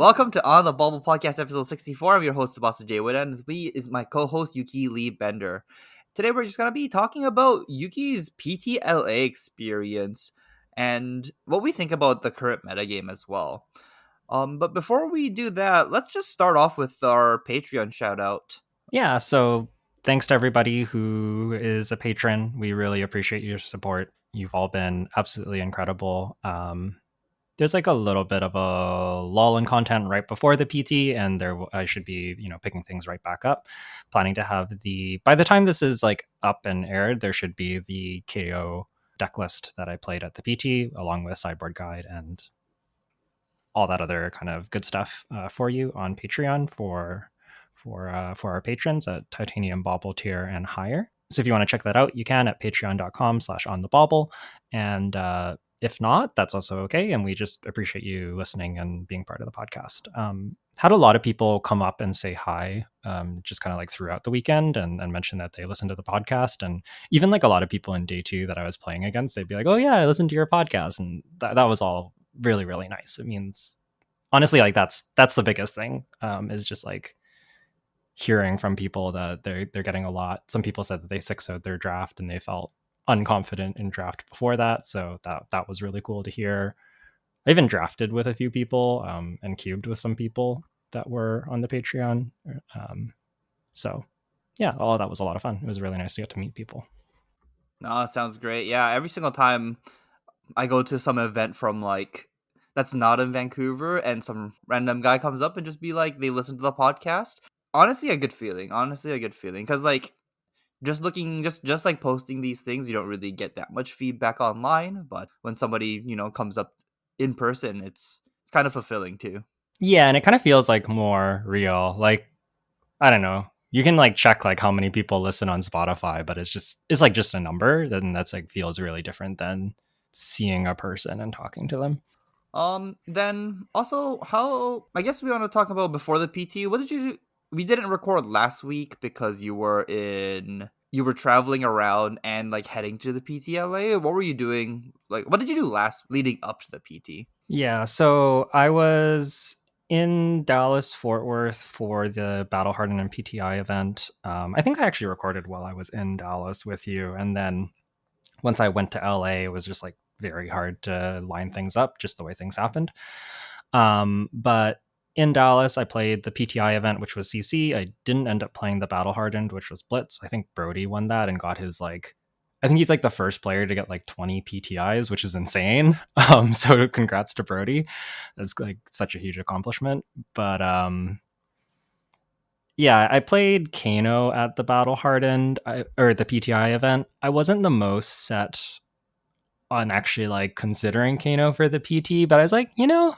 Welcome to On the Bubble Podcast, episode 64. I'm your host, Sebastian J. Wood, and with me is my co-host, Yuki Lee Bender. Today, we're just going to be talking about Yuki's PTLA experience and what we think about the current metagame as well. But before we do that, let's just start off with our Patreon shout-out. Yeah, so thanks to everybody who is a patron. We really appreciate your support. You've all been absolutely incredible. There's like a little bit of a lull in content right before the PT, and I should be, picking things right back up. Planning to have by the time this is like up and aired, there should be the KO deck list that I played at the PT, along with sideboard guide and all that other kind of good stuff for you on Patreon for our patrons at Titanium Bauble tier and higher. So if you want to check that out, you can at patreon.com/onthebauble. And if not, that's also okay. And we just appreciate you listening and being part of the podcast. Had a lot of people come up and say hi, just kind of like throughout the weekend and mention that they listened to the podcast. And even like a lot of people in day two that I was playing against, they'd be like, oh yeah, I listened to your podcast. And that was all really, really nice. It means, honestly, like that's the biggest thing, is just like hearing from people that they're getting a lot. Some people said that they 6-0'd their draft and they felt unconfident in draft before that, so that was really cool to hear. I even drafted with a few people, and cubed with some people that were on the Patreon. So yeah, all of that was a lot of fun. It was really nice to get to meet people. No, that sounds great. Yeah, every single time I go to some event from like that's not in Vancouver and some random guy comes up and just be like, they listen to the podcast. Honestly, a good feeling. Because like just like posting these things, you don't really get that much feedback online. But when somebody comes up in person, it's kind of fulfilling too. Yeah, and it kind of feels like more real. Like, I don't know. You can like check like how many people listen on Spotify, but it's like just a number. Then that's like feels really different than seeing a person and talking to them. Then also how I guess we want to talk about before the PT. What did you do? We didn't record last week because you were traveling around and like heading to the PTLA. What were you doing? Like, what did you do last leading up to the PT? Yeah, so I was in Dallas, Fort Worth for the Battle Hardened and PTI event. I think I actually recorded while I was in Dallas with you, and then once I went to LA, it was just like very hard to line things up, just the way things happened. But in Dallas, I played the PTI event, which was CC. I didn't end up playing the Battle Hardened, which was Blitz. I think Brody won that and got his like, I think he's like the first player to get like 20 PTIs, which is insane. So congrats to Brody. That's like such a huge accomplishment. But yeah, I played Kano at the Battle Hardened or the PTI event. I wasn't the most set on actually like considering Kano for the PT, but I was like,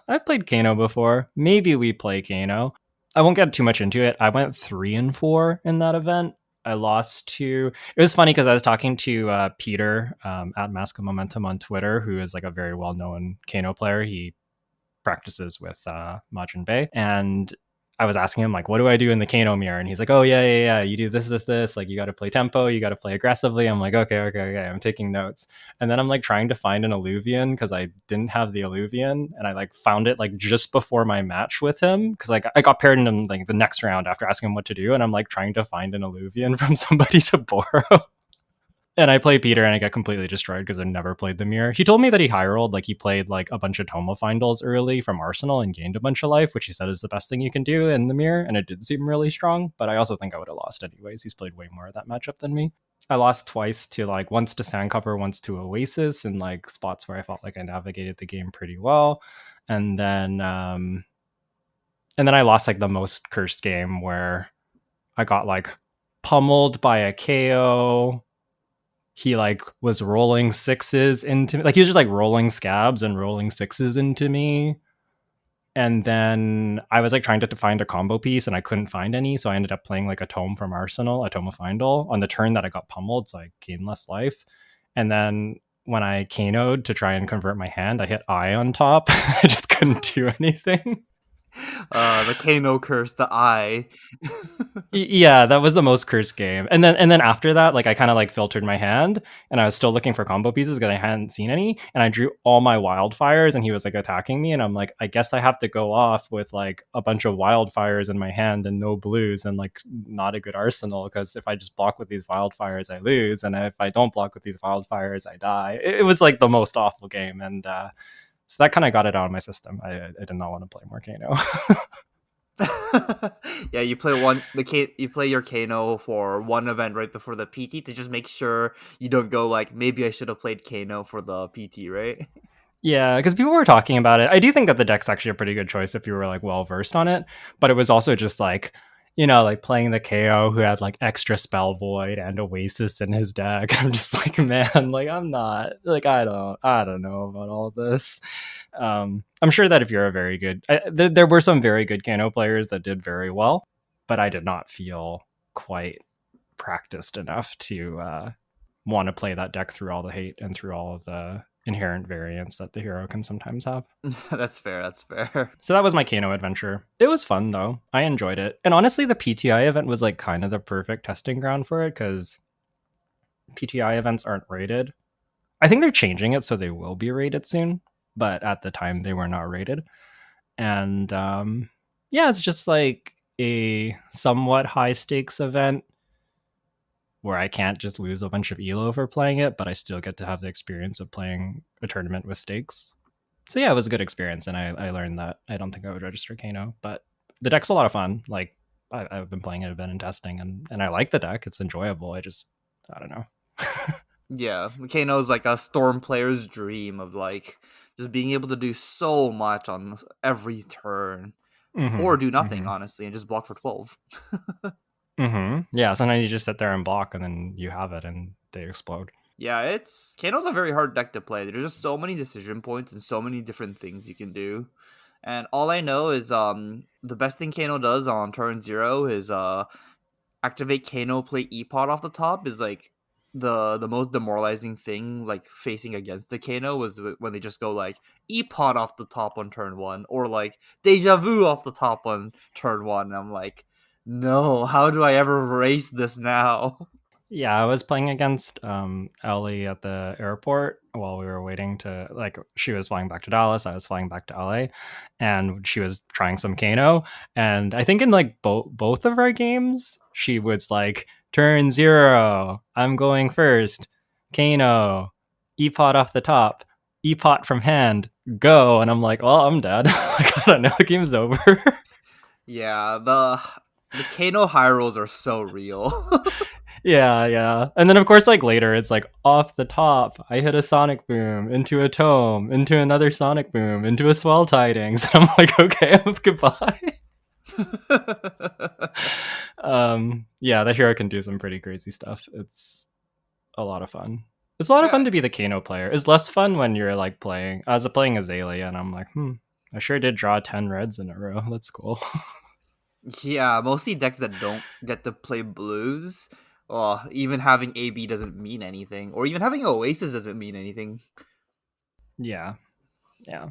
I've played Kano before. Maybe we play Kano. I won't get too much into it. I went 3-4 in that event. I lost to. It was funny because I was talking to Peter at Mask of Momentum on Twitter, who is like a very well-known Kano player. He practices with Majin Bay, and I was asking him like, what do I do in the Kano mirror? And he's like, oh yeah. You do this. Like you got to play tempo. You got to play aggressively. I'm like, okay. I'm taking notes. And then I'm like trying to find an Alluvian because I didn't have the Alluvian, and I like found it like just before my match with him because like I got paired in like the next round after asking him what to do, and I'm like trying to find an Alluvian from somebody to borrow. And I play Peter and I get completely destroyed because I never played the mirror. He told me that he high rolled, like he played like a bunch of Toma Findles early from Arsenal and gained a bunch of life, which he said is the best thing you can do in the mirror. And it did seem really strong, but I also think I would have lost anyways. He's played way more of that matchup than me. I lost twice to like once to Sandcopper, once to Oasis in like spots where I felt like I navigated the game pretty well. And then I lost like the most cursed game where I got like pummeled by a KO. He like was rolling sixes into me. Like he was just like rolling scabs and rolling sixes into me. And then I was like trying to find a combo piece and I couldn't find any. So I ended up playing like a tome from Arsenal, a tome of Findle on the turn that I got pummeled. So I gained less life. And then when I Kano'd to try and convert my hand, I hit I on top. I just couldn't do anything. The Kano curse, the eye. Yeah, that was the most cursed game. And then after that, like I kind of like filtered my hand, and I was still looking for combo pieces because I hadn't seen any, and I drew all my wildfires, and he was like attacking me, and I'm like, I guess I have to go off with like a bunch of wildfires in my hand and no blues and like not a good arsenal, because if I just block with these wildfires, I lose, and if I don't block with these wildfires, I die. It was like the most awful game, and so that kind of got it out of my system. I did not want to play more Kano. Yeah, you play your Kano for one event right before the PT to just make sure you don't go like maybe I should have played Kano for the PT, right? Yeah, because people were talking about it. I do think that the deck's actually a pretty good choice if you were like well versed on it, but it was also just like, like playing the KO who had like extra spell void and Oasis in his deck. I'm just like, man, like I'm not like I don't know about all this. I'm sure that if you're a very good, there were some very good Kano players that did very well, but I did not feel quite practiced enough to want to play that deck through all the hate and through all of the inherent variance that the hero can sometimes have. That's fair. That's fair. So that was my Kano adventure. It was fun though. I enjoyed it. And honestly, the PTI event was like kind of the perfect testing ground for it because PTI events aren't rated. I think they're changing it so they will be rated soon, but at the time they were not rated. And yeah, it's just like a somewhat high stakes event where I can't just lose a bunch of elo for playing it, but I still get to have the experience of playing a tournament with stakes. So yeah, it was a good experience, and I learned that I don't think I would register Kano, but the deck's a lot of fun. Like I've been playing it, I've been in testing, and I like the deck. It's enjoyable. I don't know. Yeah, Kano is like a Storm player's dream of like just being able to do so much on every turn, or do nothing Mm-hmm. honestly, and just block for 12. Yeah, sometimes you just sit there and block, and then you have it, and they explode. Yeah, it's Kano's a very hard deck to play. There's just so many decision points and so many different things you can do. And all I know is the best thing Kano does on turn 0 is activate Kano, play Epod off the top is like the most demoralizing thing like facing against the Kano was when they just go like Epod off the top on turn 1 or like Deja Vu off the top on turn 1. And I'm like, no, how do I ever race this now? Yeah, I was playing against Ellie at the airport while we were waiting to like she was flying back to Dallas, I was flying back to LA, and she was trying some Kano. And I think in like both of our games, she was like, turn 0, I'm going first, Kano, E-pot off the top, E-pot from hand, go. And I'm like, well, I'm dead. Like, I don't know, the game's over. Yeah, the Kano high rolls are so real. Yeah. And then of course, like later, it's like off the top, I hit a sonic boom into a tome, into another sonic boom, into a swell tidings. And I'm like, okay, goodbye. Yeah, that hero can do some pretty crazy stuff. It's a lot of fun. It's a lot of Yeah, fun to be the Kano player. It's less fun when you're like playing Azalea, and I'm like, I sure did draw 10 reds in a row. That's cool. yeah, mostly decks that don't get to play blues. Even having AB doesn't mean anything, or even having Oasis doesn't mean anything. Yeah, yeah.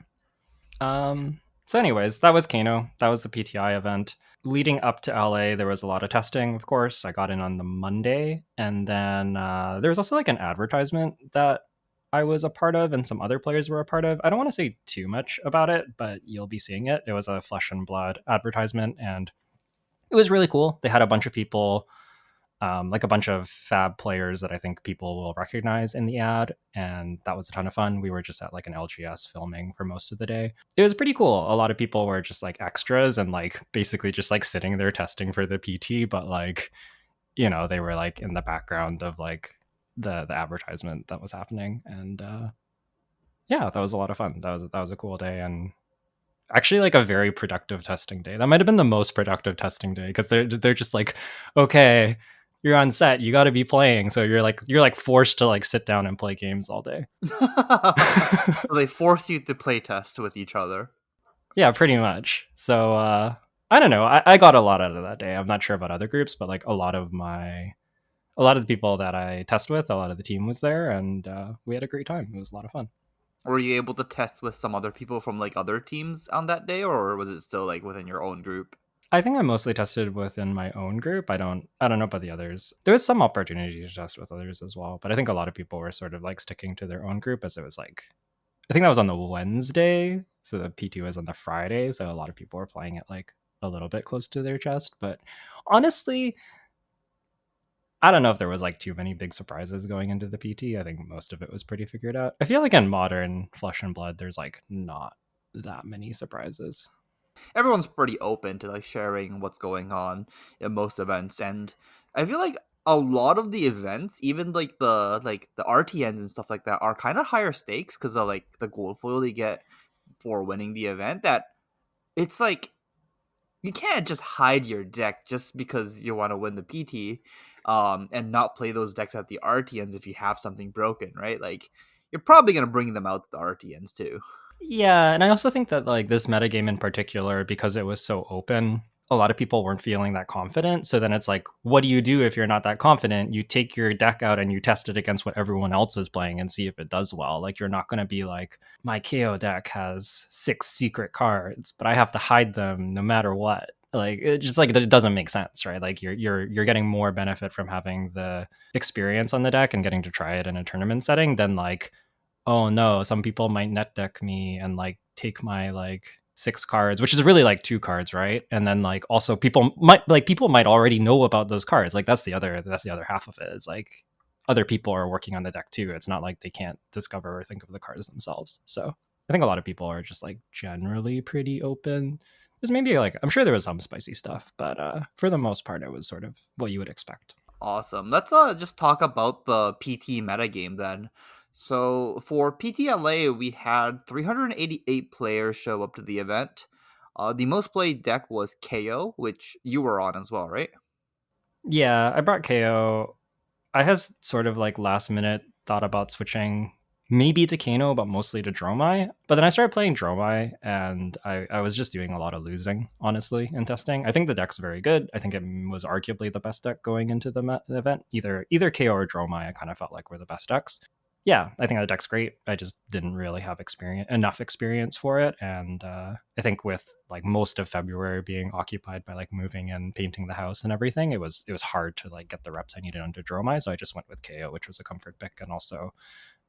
So, anyways, that was Kano. That was the PTI event. Leading up to LA, there was a lot of testing, of course. I got in on the Monday. And then there was also like an advertisement that I was a part of and some other players were a part of. I don't want to say too much about it, but you'll be seeing it. It was a Flesh and Blood advertisement, and it was really cool. They had a bunch of people, like a bunch of fab players that I think people will recognize in the ad. And that was a ton of fun. We were just at like an LGS filming for most of the day. It was pretty cool. A lot of people were just like extras and like basically just like sitting there testing for the PT, but like, they were like in the background of like the advertisement that was happening. And yeah, that was a lot of fun. That was a cool day. And actually like a very productive testing day. That might have been the most productive testing day because they're just like, okay, you're on set, you got to be playing, so you're like forced to like sit down and play games all day. So they force you to play test with each other. Yeah, pretty much. So I don't know. I got a lot out of that day. I'm not sure about other groups, but like a lot of the people that I test with, a lot of the team was there, and we had a great time. It was a lot of fun. Were you able to test with some other people from like other teams on that day, or was it still like within your own group? I think I mostly tested within my own group. I don't know about the others. There was some opportunity to test with others as well, but I think a lot of people were sort of like sticking to their own group as it was like I think that was on the Wednesday, so the PT was on the Friday, so a lot of people were playing it like a little bit close to their chest, but honestly, I don't know if there was like too many big surprises going into the PT. I think most of it was pretty figured out. I feel like in modern Flesh and Blood there's like not that many surprises. Everyone's pretty open to like sharing what's going on in most events, and I feel like a lot of the events, even like the RTNs and stuff like that, are kind of higher stakes because of like the gold foil you get for winning the event. That it's like you can't just hide your deck just because you want to win the PT, and not play those decks at the RTNs if you have something broken, right? Like you're probably gonna bring them out to the RTNs too. Yeah, and I also think that like this metagame in particular, because it was so open, a lot of people weren't feeling that confident. So then it's like, what do you do if you're not that confident? You take your deck out and you test it against what everyone else is playing and see if it does well. Like you're not going to be like, my KO deck has 6 secret cards, but I have to hide them no matter what. Like it just like it doesn't make sense, right? Like you're getting more benefit from having the experience on the deck and getting to try it in a tournament setting than like, oh no, some people might net deck me and like take my like 6 cards, which is really like 2 cards, right? And then like also people might already know about those cards. Like that's the other half of it. Is like other people are working on the deck too. It's not like they can't discover or think of the cards themselves. So I think a lot of people are just like generally pretty open. There's maybe like I'm sure there was some spicy stuff, but for the most part it was sort of what you would expect. Awesome. Let's just talk about the PT metagame then. So for PTLA, we had 388 players show up to the event. The most played deck was KO, which you were on as well, right? Yeah, I brought KO. I has sort of like last minute thought about switching maybe to Kano, but mostly to Dromai. But then I started playing Dromai and I was just doing a lot of losing, honestly, in testing. I think the deck's very good. I think it was arguably the best deck going into the event. Either KO or Dromai, I kind of felt like were the best decks. Yeah, I think the deck's great. I just didn't really have enough experience for it, and I think with like most of February being occupied by like moving and painting the house and everything, it was hard to like get the reps I needed onto Dromai. So I just went with KO, which was a comfort pick, and also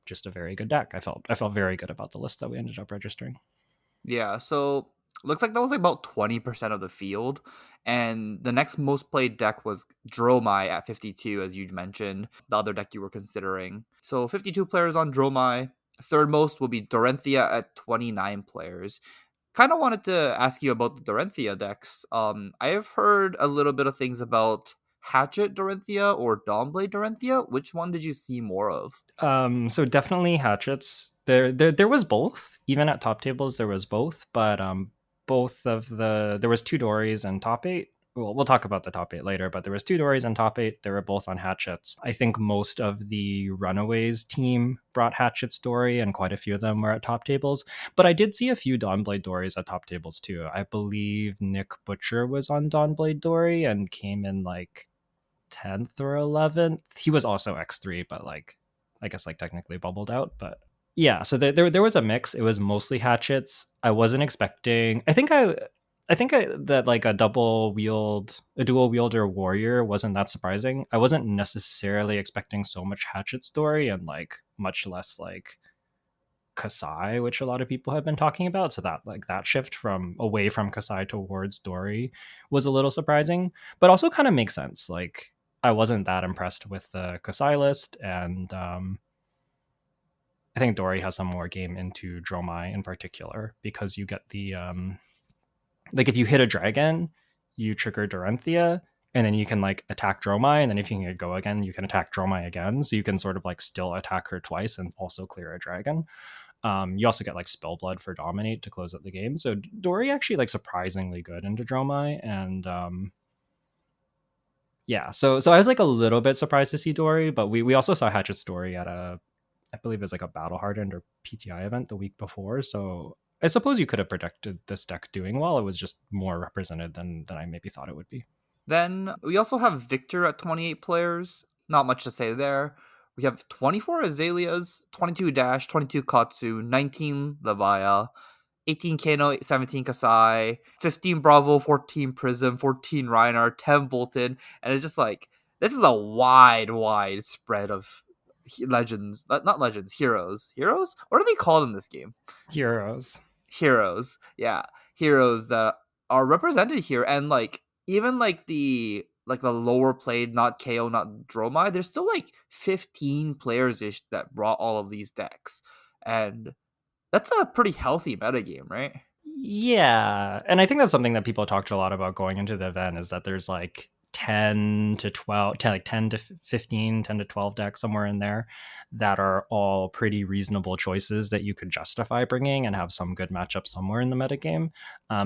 just a very good deck. I felt very good about the list that we ended up registering. Yeah, so looks like that was like about 20% of the field. And the next most played deck was Dromai at 52, as you mentioned, the other deck you were considering. So 52 players on Dromai. Third most will be Dorenthia at 29 players. Kind of wanted to ask you about the Dorenthia decks. I have heard a little bit of things about Hatchet Dorenthia or Dawnblade Dorenthia. Which one did you see more of? So definitely hatchets. There was both. Even at top tables, there was both. But both of there was 2 Dories and top eight. Well, we'll talk about the top eight later. But there was 2 Dories and top eight. They were both on hatchets. I think most of the Runaways team brought hatchets Dory, and quite a few of them were at top tables. But I did see a few Dawnblade Dories at top tables too. I believe Nick Butcher was on Dawnblade Dory and came in like 10th or 11th. He was also X3, but like I guess like technically bubbled out. But yeah, so there was a mix. It was mostly hatchets. I wasn't expecting. I think that like a dual wielder warrior wasn't that surprising. I wasn't necessarily expecting so much hatchet story and like much less like Kasai, which a lot of people have been talking about. So that like that shift from away from Kasai towards Dory was a little surprising, but also kind of makes sense. Like I wasn't that impressed with the Kasai list, and I think Dory has some more game into Dromai in particular because you get the like if you hit a dragon, you trigger Dorenthia, and then you can like attack Dromai, and then if you can go again, you can attack Dromai again. So you can sort of like still attack her twice and also clear a dragon. You also get like Spellblood for Dominate to close out the game. So Dory actually like surprisingly good into Dromai, and yeah. So I was like a little bit surprised to see Dory, but we also saw Hatchet's Dory at I believe it was like a Battle Hardened or PTI event the week before. So I suppose you could have predicted this deck doing well. It was just more represented than I maybe thought it would be. Then we also have Victor at 28 players. Not much to say there. We have 24 Azaleas, 22 Dash, 22 Katsu, 19 Levia, 18 Kano, 17 Kasai, 15 Bravo, 14 Prism, 14 Reinar, 10 Bolton, and it's just like this is a wide spread of legends, not legends, heroes. Heroes? What are they called in this game? Heroes. Heroes. Yeah, heroes that are represented here, and like even like the lower played, not KO, not Dromai, there's still like 15 players ish that brought all of these decks, and that's a pretty healthy metagame, right? Yeah, and I think that's something that people talked a lot about going into the event is that there's like 10 to 12, 10, like 10 to 15, 10 to 12 decks somewhere in there that are all pretty reasonable choices that you could justify bringing and have some good matchups somewhere in the metagame.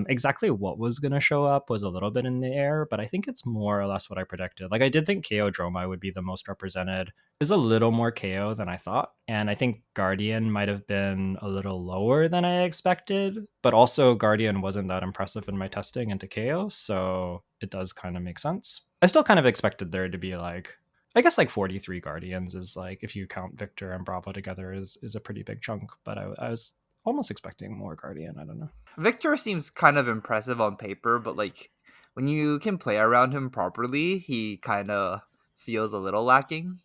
Exactly what was going to show up was a little bit in the air, but I think it's more or less what I predicted. Like I did think KO Dromai would be the most represented, is a little more KO than I thought. And I think Guardian might have been a little lower than I expected, but also Guardian wasn't that impressive in my testing into KO, so it does kind of make sense. I still kind of expected there to be like, I guess like 43 Guardians is like, if you count Victor and Bravo together, is a pretty big chunk, but I was almost expecting more Guardian. I don't know. Victor seems kind of impressive on paper, but like when you can play around him properly, he kind of feels a little lacking.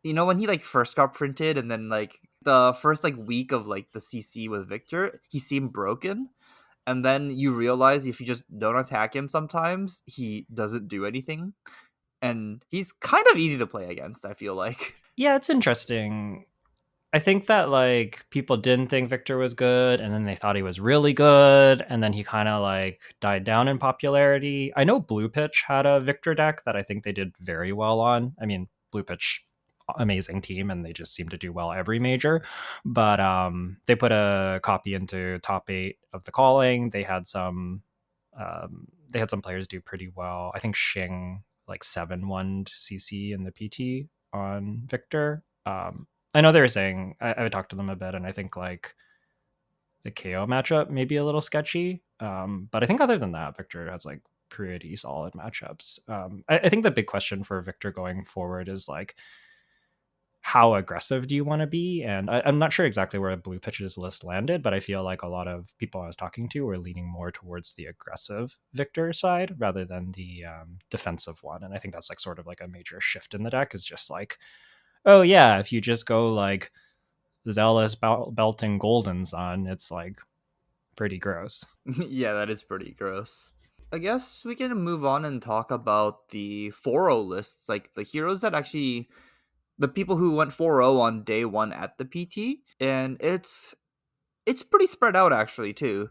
You know, when he like first got printed, and then like the first like week of like the CC with Victor, he seemed broken. And then you realize if you just don't attack him sometimes, he doesn't do anything. And he's kind of easy to play against, I feel like. Yeah, it's interesting. I think that like people didn't think Victor was good, and then they thought he was really good, and then he kind of like died down in popularity. I know Blue Pitch had a Victor deck that I think they did very well on. I mean, Blue Pitch, amazing team, and they just seem to do well every major. But they put a copy into top 8 of the calling. They had some players do pretty well. I think Shing like 7-1 CC in the PT on Victor. I know they were saying I would talk to them a bit, and I think like the KO matchup may be a little sketchy. But I think other than that, Victor has like pretty solid matchups. I think the big question for Victor going forward is like, how aggressive do you want to be? And I'm not sure exactly where Blue Pitch's list landed, but I feel like a lot of people I was talking to were leaning more towards the aggressive Victor side rather than the defensive one. And I think that's like sort of like a major shift in the deck is just like, oh yeah, if you just go like Zealous belting Goldens on, it's like pretty gross. Yeah, that is pretty gross. I guess we can move on and talk about the 4-0 lists, like the heroes that actually the people who went 4-0 on day 1 at the PT, and it's pretty spread out actually too,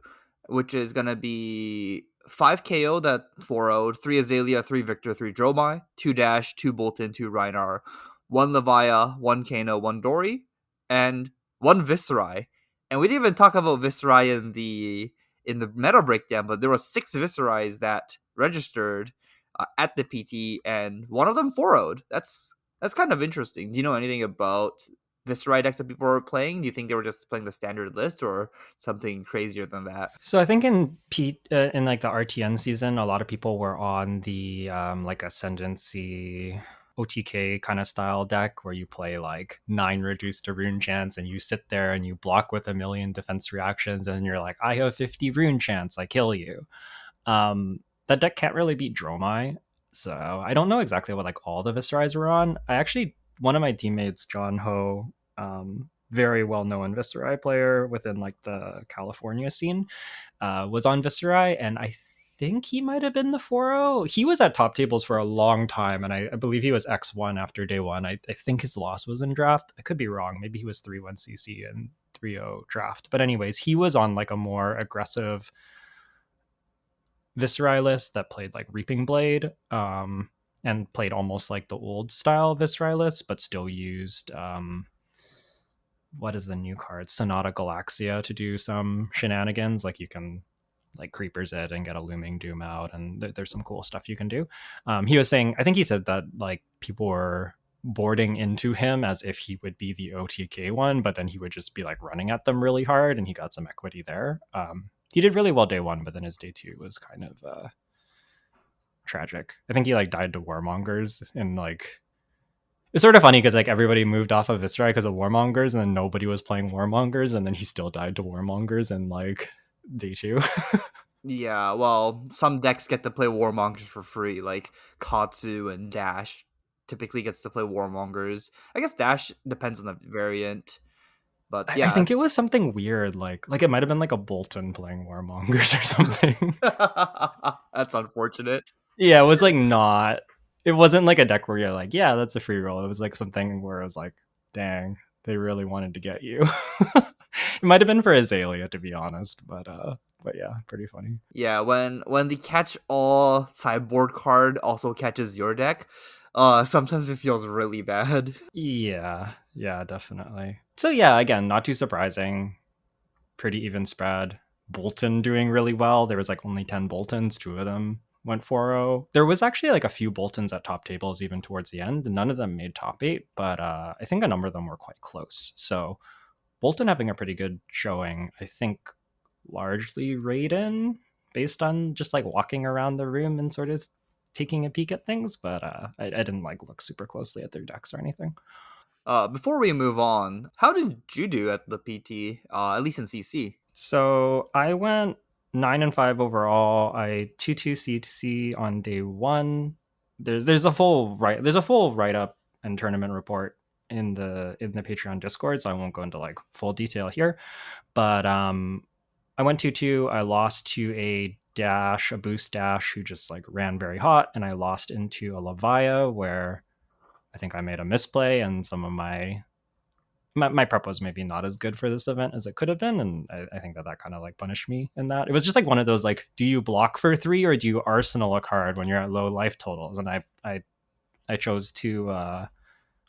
which is gonna be 5 KO that 4 3 Azalea, 3 Victor, 3 Dromai, 2 Dash, 2 Bolton, 2 Reinar, 1 Levia, 1 Kano, 1 Dory, and 1 Viserai. And we didn't even talk about Viserai in the meta breakdown, but there were 6 Viserais that registered at the PT, and one of them 4-0'd. That's kind of interesting. Do you know anything about Viserai decks that people were playing? Do you think they were just playing the standard list or something crazier than that? So I think in like the RTN season, a lot of people were on the like ascendancy OTK kind of style deck where you play like 9 reduced to rune chance and you sit there and you block with a million defense reactions and you're like, I have 50 rune chance, I kill you. That deck can't really beat Dromai, so I don't know exactly what like all the Viserais were on. I actually, one of my teammates, John Ho, very well known Viserai player within like the California scene, was on Viserai, and I think he might have been the 4-0. He was at top tables for a long time, and I believe he was X1 after day 1. I think his loss was in draft. I could be wrong. Maybe he was 3-1 CC and 3-0 draft. But anyways, he was on like a more aggressive Viserai list that played like Reaping Blade, and played almost like the old style Viserai list, but still used what is the new card? Sonata Galaxia to do some shenanigans. Like you can like Creepers it and get a Looming Doom out, and there's some cool stuff you can do. He was saying, I think he said that like people were boarding into him as if he would be the OTK one, but then he would just be like running at them really hard, and he got some equity there. He did really well day 1, but then his day 2 was kind of tragic. I think he like died to warmongers, and like It's sort of funny because like everybody moved off of Viscera because of Warmongers, and then nobody was playing Warmongers, and then he still died to Warmongers in like day two. Yeah, well, some decks get to play Warmongers for free, like Katsu and Dash typically gets to play Warmongers. I guess Dash depends on the variant, but I yeah, think it was something weird, like it might have been like a Bolton playing Warmongers or something. that's unfortunate. Yeah, it was like not. It wasn't like a deck where you're like, yeah, that's a free roll. It was like something where I was like, dang, they really wanted to get you. It might have been for Azalea, to be honest, but yeah, pretty funny. Yeah, when the catch all sideboard card also catches your deck, sometimes it feels really bad. Yeah, yeah, definitely. So yeah, again, not too surprising. Pretty even spread. Bolton doing really well. There was like only 10 Boltons, two of them went 4-0. There was actually like a few Boltons at top tables even towards the end. None of them made top 8, but I think a number of them were quite close. So Bolton having a pretty good showing, I think largely Raiden based on just like walking around the room and sort of taking a peek at things, but I didn't like look super closely at their decks or anything. Before we move on, how did you do at the PT? At least in CC. So I went 9-5 overall. I 2-2 CC on day one. There's a full write up and tournament report in the Patreon Discord, so I won't go into like full detail here. But I went 2-2. I lost to a boost dash who just like ran very hot, and I lost into a Levia where I think I made a misplay and some of my prep was maybe not as good for this event as it could have been, and I think that kind of like punished me in that. It was just like one of those like, do you block for 3 or do you arsenal a card when you're at low life totals? And I chose to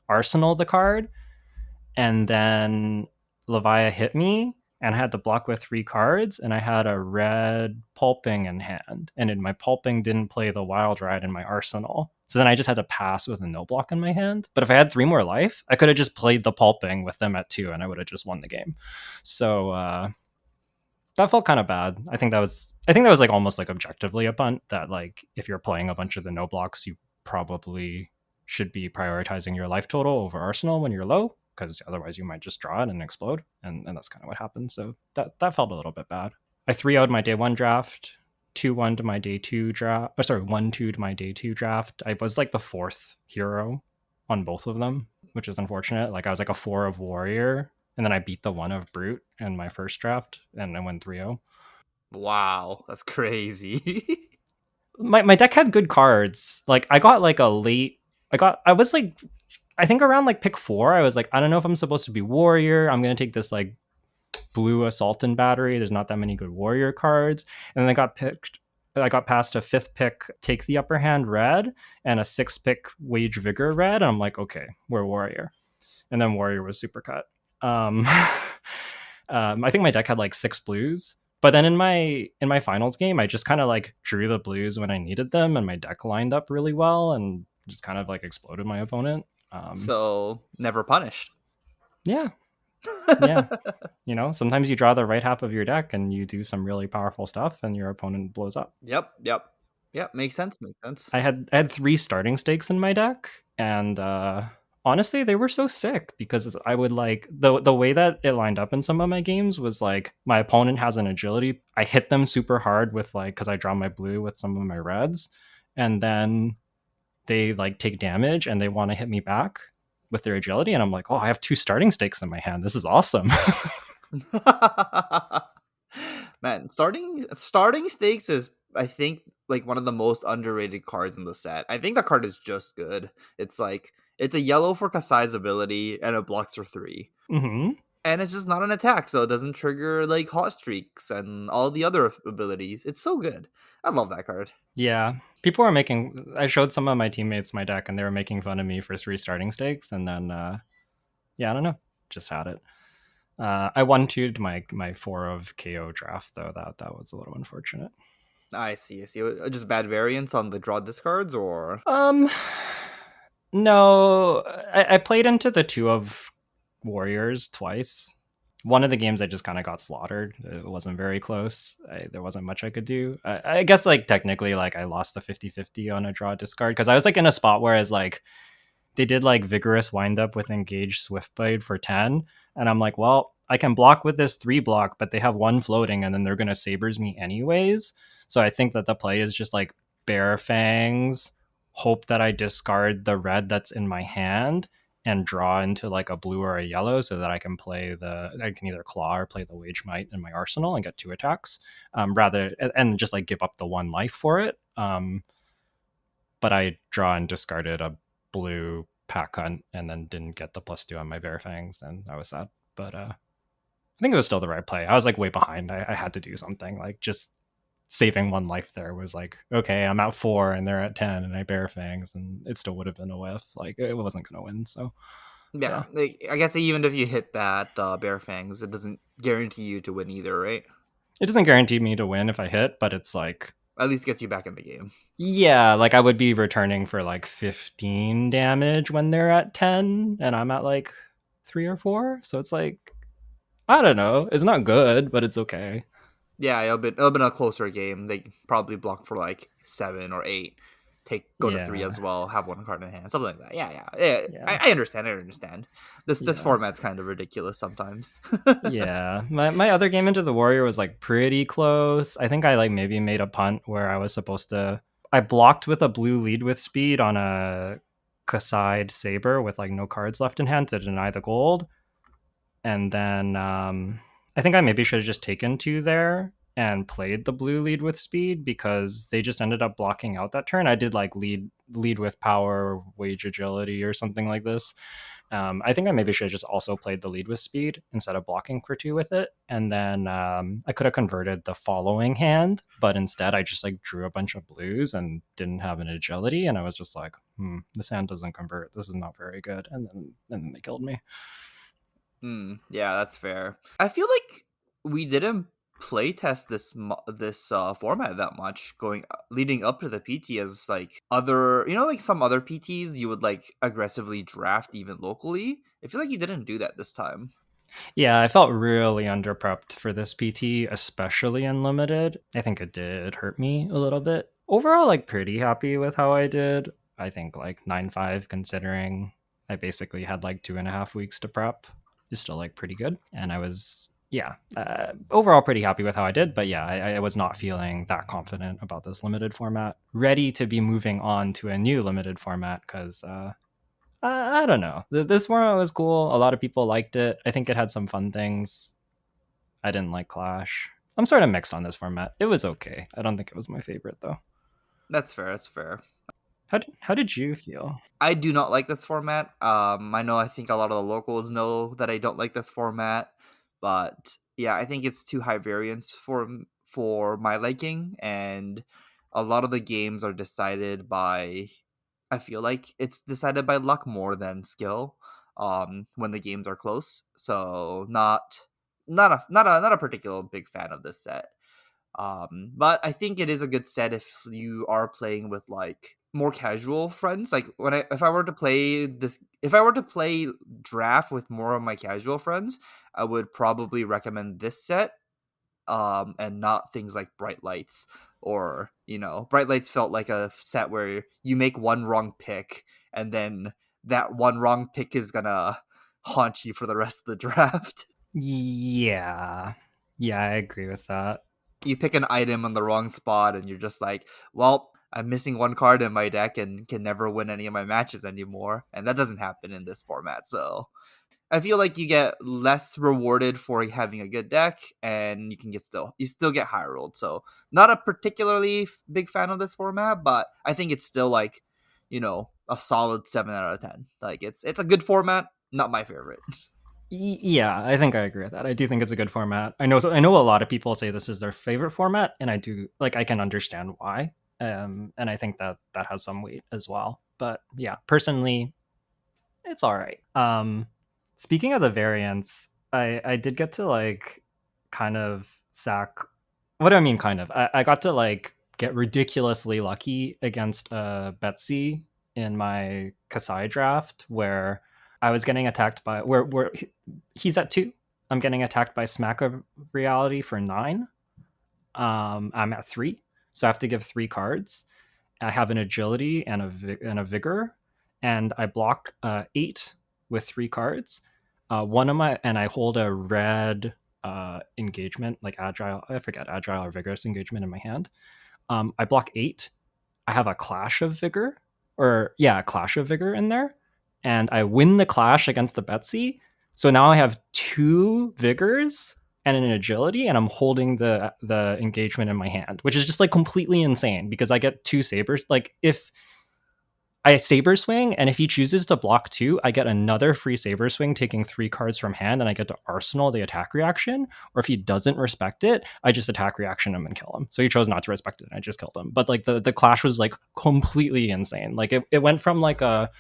arsenal the card, and then Levia hit me and I had to block with 3 cards, and I had a red pulping in hand, and in my pulping didn't play the wild ride in my arsenal. So then I just had to pass with a no block in my hand. But if I had 3 more life, I could have just played the pulping with them at 2 and I would have just won the game. So that felt kind of bad. I think that was like almost like objectively a punt that like if you're playing a bunch of the no blocks, you probably should be prioritizing your life total over arsenal when you're low, because otherwise you might just draw it and explode, and that's kind of what happened. So that felt a little bit bad. I 3-0'd my day 1 draft, 2-1 to my day 2 draft. Oh, sorry, 1-2 to my day 2 draft. I was like the 4th hero on both of them, which is unfortunate. Like I was like a 4 of warrior, and then I beat the 1 of brute in my first draft, and I went 3-0. Wow, that's crazy. My deck had good cards. Like I got like a late. I was like, I think around like pick 4. I was like, I don't know if I'm supposed to be warrior. I'm gonna take this like blue assault and battery. There's not that many good warrior cards. And then I got past a 5th pick, take the upper hand red, and a 6th pick, wage vigor red. And I'm like, okay, we're warrior. And then warrior was super cut. I think my deck had like 6 blues. But then in my finals game, I just kind of like drew the blues when I needed them, and my deck lined up really well and just kind of like exploded my opponent. So never punished. Yeah, yeah. Sometimes you draw the right half of your deck and you do some really powerful stuff and your opponent blows up. Yep. Makes sense. Makes sense. I had 3 starting stakes in my deck, and honestly, they were so sick because I would like the way that it lined up in some of my games was like my opponent has an agility. I hit them super hard with like, because I draw my blue with some of my reds, and then they like take damage and they want to hit me back with their agility, and I'm like, oh, I have 2 starting stakes in my hand. This is awesome. Man, starting stakes is, I think, like one of the most underrated cards in the set. I think that card is just good. It's like it's a yellow for Kasai's ability and it blocks for 3. Mm-hmm. And it's just not an attack, so it doesn't trigger like hot streaks and all the other abilities. It's so good. I love that card. Yeah. I showed some of my teammates my deck and they were making fun of me for 3 starting stakes, and then yeah, I don't know, just had it. I 1-2'd my 4 of KO draft though. That was a little unfortunate. I see. Just bad variants on the draw discards, or No, I played into the 2 of warriors twice. One of the games I just kind of got slaughtered. It wasn't very close. There wasn't much I could do. I guess like technically like I lost the 50-50 on a draw discard because I was like in a spot where I was like, they did like vigorous wind up with engaged swift blade for 10, and I'm like, well, I can block with this 3 block, but they have 1 floating and then they're going to sabers me anyways. So I think that the play is just like bare fangs, hope that I discard the red that's in my hand and draw into like a blue or a yellow so that I can either claw or play the wage might in my arsenal and get 2 attacks, rather and just like give up the 1 life for it. But I draw and discarded a blue pack hunt and then didn't get the +2 on my bare fangs, and I was sad. But I think it was still the right play. I was like way behind. I had to do something. Like just saving 1 life there was like, okay, I'm at 4 and they're at 10 and I bare fangs and it still would have been a whiff. Like it wasn't gonna win. So Yeah, yeah. like, I guess even if you hit that Bear Fangs, it doesn't guarantee you to win either, right? It doesn't guarantee me to win if I hit, but it's like, At least gets you back in the game. yeah, like I would be returning for like 15 damage when they're at 10 and I'm at like 3 or 4. So it's like, I don't know. It's not good, but it's okay. Yeah, it'll been a closer game. They probably block for like 7 or 8, go to 3 Yeah. as well, have 1 card in hand, something like that. Yeah. Yeah. I understand. I understand. This Yeah. format's kind of ridiculous sometimes. Yeah. My other game into the warrior was like pretty close. I think I like maybe made a punt where I was supposed to I blocked with a blue lead with speed on a Kaside Saber with like no cards left in hand to deny the gold. And then I think I maybe should have just taken 2 there and played the blue lead with speed because they just ended up blocking out that turn. I did like lead with power, wage agility, or something like this. I think I maybe should have just also played the lead with speed instead of blocking for 2 with it. And then I could have converted the following hand, but instead I just like drew a bunch of blues and didn't have an agility. And I was just like, this hand doesn't convert. This is not very good. And then they killed me. Yeah, that's fair. I feel like we didn't playtest this format that much going leading up to the PT, as like other, like some other PTs you would like aggressively draft even locally. I feel like you didn't do that this time. Yeah, I felt really underprepped for this PT, especially in limited. I think it did hurt me a little bit. Overall, like pretty happy with how I did. I think like 9.5 considering I basically had like 2.5 weeks to prep is still like pretty good. And I was, yeah, overall pretty happy with how I did. But yeah, I was not feeling that confident about this limited format. Ready to be moving on to a new limited format because I don't know. This format was cool. A lot of people liked it. I think it had some fun things. I didn't like Clash. I'm sort of mixed on this format. It was okay. I don't think it was my favorite though. That's fair. That's fair. How did you feel? I do not like this format. I think a lot of the locals know that I don't like this format, but yeah, I think it's too high variance for my liking, and a lot of the games are decided by. I feel like it's decided by luck more than skill. When the games are close, so not a particular big fan of this set. But I think it is a good set if you are playing with like more casual friends. Like if I were to play draft with more of my casual friends, I would probably recommend this set. And not things like Bright Lights, or Bright Lights felt like a set where you make one wrong pick and then that one wrong pick is gonna haunt you for the rest of the draft. Yeah. Yeah, I agree with that. You pick an item on the wrong spot and you're just like, well, I'm missing 1 card in my deck and can never win any of my matches anymore. And that doesn't happen in this format. So I feel like you get less rewarded for having a good deck, and you still get high rolled. So not a particularly big fan of this format, but I think it's still like, a solid 7 out of 10. Like it's a good format, not my favorite. Yeah, I think I agree with that. I do think it's a good format. I know a lot of people say this is their favorite format, and I do like I can understand why. And I think that has some weight as well. But yeah, personally, it's all right. Speaking of the variants, I did get to like kind of sack. What do I mean? Kind of. I got to like get ridiculously lucky against Betsy in my Kasai draft where I was getting attacked by where he's at 2. I'm getting attacked by Smack of Reality for 9. I'm at 3, so I have to give 3 cards. I have an agility and a vigor, and I block 8 with 3 cards. One of my and I hold a red engagement, like agile. I forget agile or vigorous engagement in my hand. I block 8. I have a clash of vigor, or yeah, a clash of vigor in there, and I win the clash against the Betsy. So now I have 2 vigors and an agility, and I'm holding the engagement in my hand, which is just like completely insane because I get 2 sabers. Like if I saber swing, and if he chooses to block 2, I get another free saber swing, taking 3 cards from hand, and I get to arsenal the attack reaction. Or if he doesn't respect it, I just attack reaction him and kill him. So he chose not to respect it, and I just killed him. But like the clash was like completely insane. Like it went from like a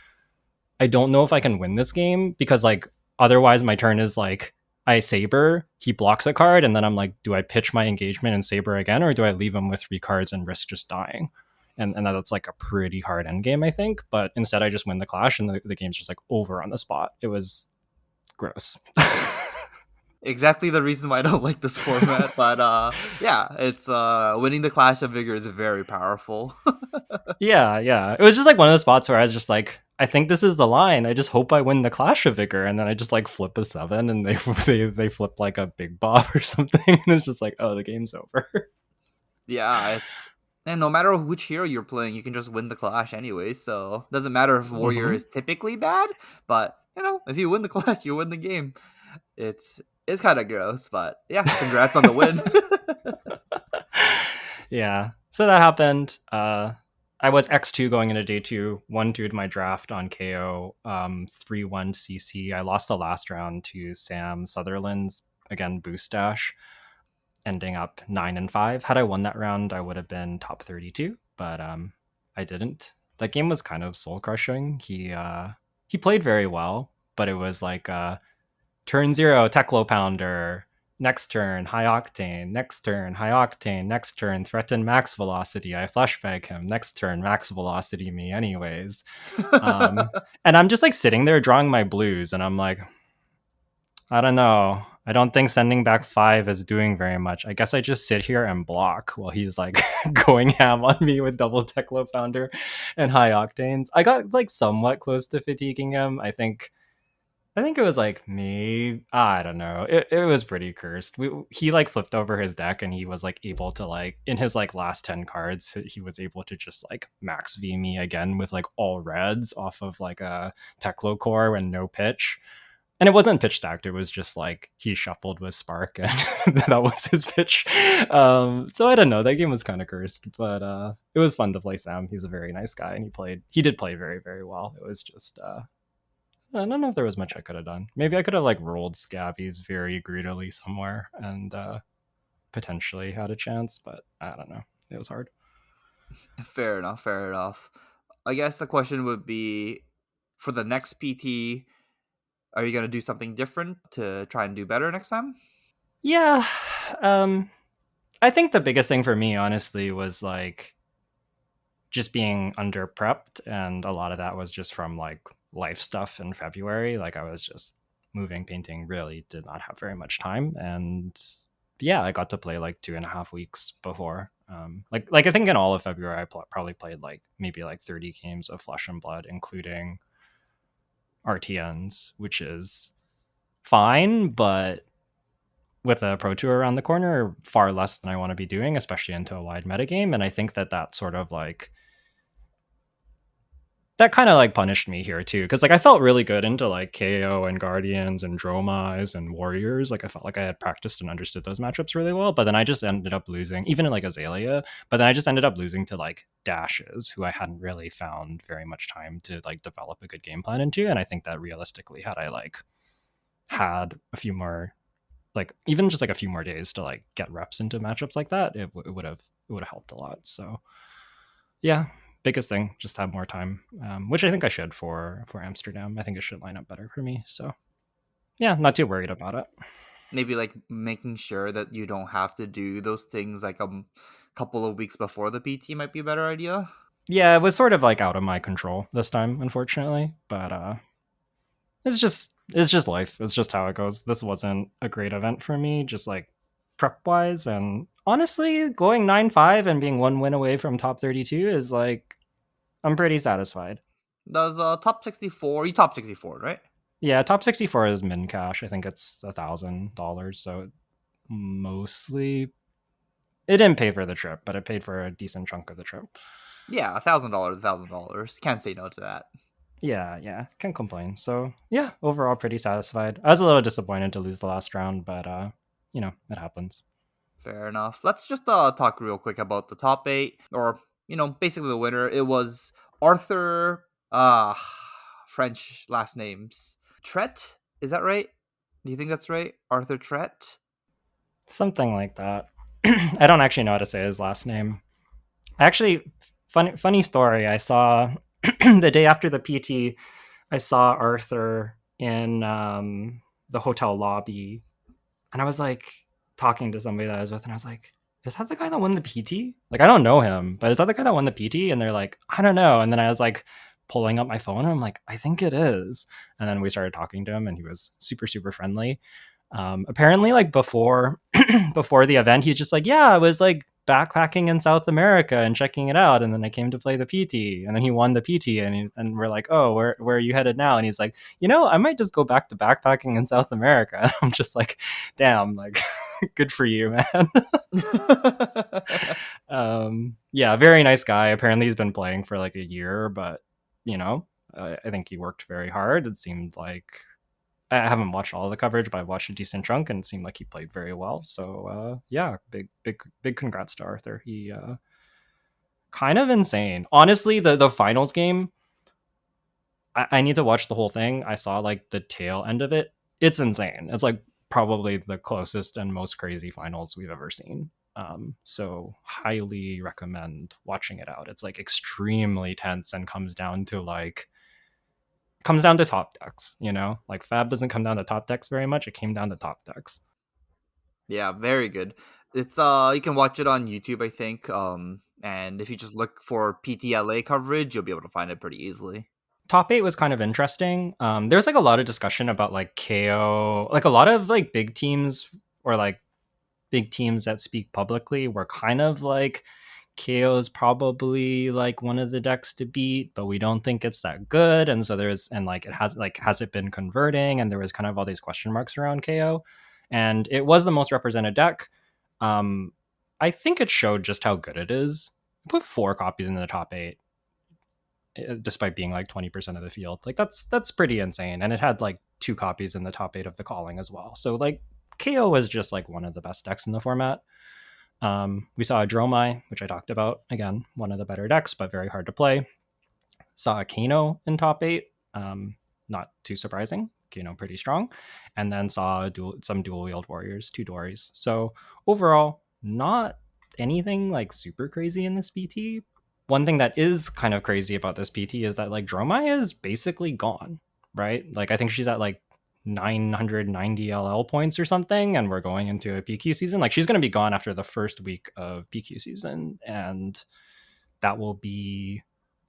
I don't know if I can win this game because like otherwise my turn is like I saber, he blocks a card, and then I'm like, do I pitch my engagement and saber again, or do I leave him with 3 cards and risk just dying? And that's like a pretty hard end game, I think. But instead, I just win the clash, and the game's just like over on the spot. It was gross. Exactly the reason why I don't like this format, but yeah, it's winning the Clash of Vigor is very powerful. Yeah, yeah. It was just like one of those spots where I was just like, I think this is the line. I just hope I win the Clash of Vigor, and then I just like flip a 7, and they they flip like a big Bob or something, and it's just like, oh, the game's over. Yeah, it's and no matter which hero you're playing, you can just win the Clash anyway. So doesn't matter if Warrior Mm-hmm. is typically bad, but if you win the Clash, you win the game. It's kind of gross, but yeah, congrats on the win. Yeah. So that happened. I was X2 going into day 2, 1-2'd my draft on KO, 3-1 CC. I lost the last round to Sam Sutherland's, again, boost dash, ending up 9-5. Had I won that round, I would have been top 32, but I didn't. That game was kind of soul crushing. He played very well, but it was like turn 0, Teclo Pounder. Next turn, high octane. Next turn, high octane. Next turn, threaten max velocity. I flashbang him. Next turn, max velocity me, anyways. Um, and I'm just like sitting there drawing my blues, and I'm like, I don't know. I don't think sending back 5 is doing very much. I guess I just sit here and block while he's like going ham on me with double Teclo Pounder and high octanes. I got like somewhat close to fatiguing him. I think it was like me. I don't know. It was pretty cursed. He like flipped over his deck, and he was like able to like in his like last 10 cards, he was able to just like max V me again with like all reds off of like a Teclo core and no pitch. And it wasn't pitch stacked. It was just like he shuffled with Spark, and that was his pitch. So I don't know. That game was kind of cursed, but it was fun to play Sam. He's a very nice guy, and he did play very very well. It was just I don't know if there was much I could have done. Maybe I could have like rolled Scabbies very greedily somewhere and potentially had a chance, but I don't know. It was hard. Fair enough. Fair enough. I guess the question would be for the next PT. Are you gonna do something different to try and do better next time? Yeah. Um I think the biggest thing for me honestly was like just being under prepped, and a lot of that was just from like life stuff in February. Like I was just moving, painting, really did not have very much time. And yeah, I got to play like 2.5 weeks before. Like I think in all of February, probably played like maybe like 30 games of Flesh and Blood, including RTNs, which is fine, but with a Pro Tour around the corner, far less than I want to be doing, especially into a wide metagame. And I think that sort of like that kind of like punished me here too, because like I felt really good into like KO and Guardians and Dromais and Warriors. Like I felt like I had practiced and understood those matchups really well, but then I just ended up losing, even in like Azalea. But then I just ended up losing to like Dashes, who I hadn't really found very much time to like develop a good game plan into. And I think that realistically, had I like had a few more, like even just like a few more days to like get reps into matchups like that, it would have helped a lot. So yeah, biggest thing, just have more time, which I think I should for Amsterdam. I think it should line up better for me. So yeah, not too worried about it. Maybe like making sure that you don't have to do those things like a couple of weeks before the PT might be a better idea. Yeah, it was sort of like out of my control this time, unfortunately. But it's just life. It's just how it goes. This wasn't a great event for me, just like prep wise, and honestly, going 9-5 and being one win away from top 32 is like I'm pretty satisfied. Does top 64? You top 64, right? Yeah, top 64 is min cash. I think it's $1,000. So mostly it didn't pay for the trip, but it paid for a decent chunk of the trip. Yeah, $1,000, $1,000. Can't say no to that. Yeah, yeah, can't complain. So yeah, overall pretty satisfied. I was a little disappointed to lose the last round, but it happens. Fair enough. Let's just talk real quick about the top eight, or basically the winner. It was Arthur. French last names. Tret. Is that right? Do you think that's right? Arthur Tret. Something like that. I don't actually know how to say his last name. Actually, funny story. I saw the day after the PT, I saw Arthur in the hotel lobby, and I was like talking to somebody that I was with, and I was like, "Is that the guy that won the PT? Like, I don't know him, but is that the guy that won the PT?" And they're like, "I don't know." And then I was like pulling up my phone, and I'm like, "I think it is." And then we started talking to him, and he was super super friendly. Apparently, like before before the event, he's just like, "Yeah, I was like backpacking in South America and checking it out, and then I came to play the PT." And then he won the PT, and we're like, "Oh, where are you headed now?" And he's like, I might just go back to backpacking in South America. I'm just like, damn, like, good for you, man. Yeah, very nice guy. Apparently, he's been playing for like a year, but I think he worked very hard. It seemed like I haven't watched all the coverage, but I've watched a decent chunk, and it seemed like he played very well. So yeah, big congrats to Arthur. He kind of insane. Honestly, the finals game, I need to watch the whole thing. I saw like the tail end of it. It's insane. It's like probably the closest and most crazy finals we've ever seen. So highly recommend watching it out. It's like extremely tense and comes down to top decks, like Fab doesn't come down to top decks very much. It came down to top decks. Yeah, very good. It's you can watch it on YouTube, I think. And if you just look for PTLA coverage, you'll be able to find it pretty easily. Top eight was kind of interesting. There's like a lot of discussion about like KO, like a lot of like big teams or like big teams that speak publicly were kind of like KO is probably like one of the decks to beat, but we don't think it's that good. And so has it been converting? And there was kind of all these question marks around KO. And it was the most represented deck. Um, I think it showed just how good it is. I put 4 copies in the top eight, despite being like 20% of the field. Like that's pretty insane. And it had like 2 copies in the top eight of the calling as well. So like KO was just like one of the best decks in the format. We saw a Dromai, which I talked about. Again, one of the better decks, but very hard to play. Saw a Kano in top eight. Not too surprising. Kano pretty strong. And then saw some dual wield warriors, 2 Dories. So overall, not anything like super crazy in this PT. One thing that is kind of crazy about this PT is that like Dromai is basically gone, right? Like I think she's at like 990 LL points or something, and we're going into a PQ season. Like she's going to be gone after the first week of PQ season, and that will be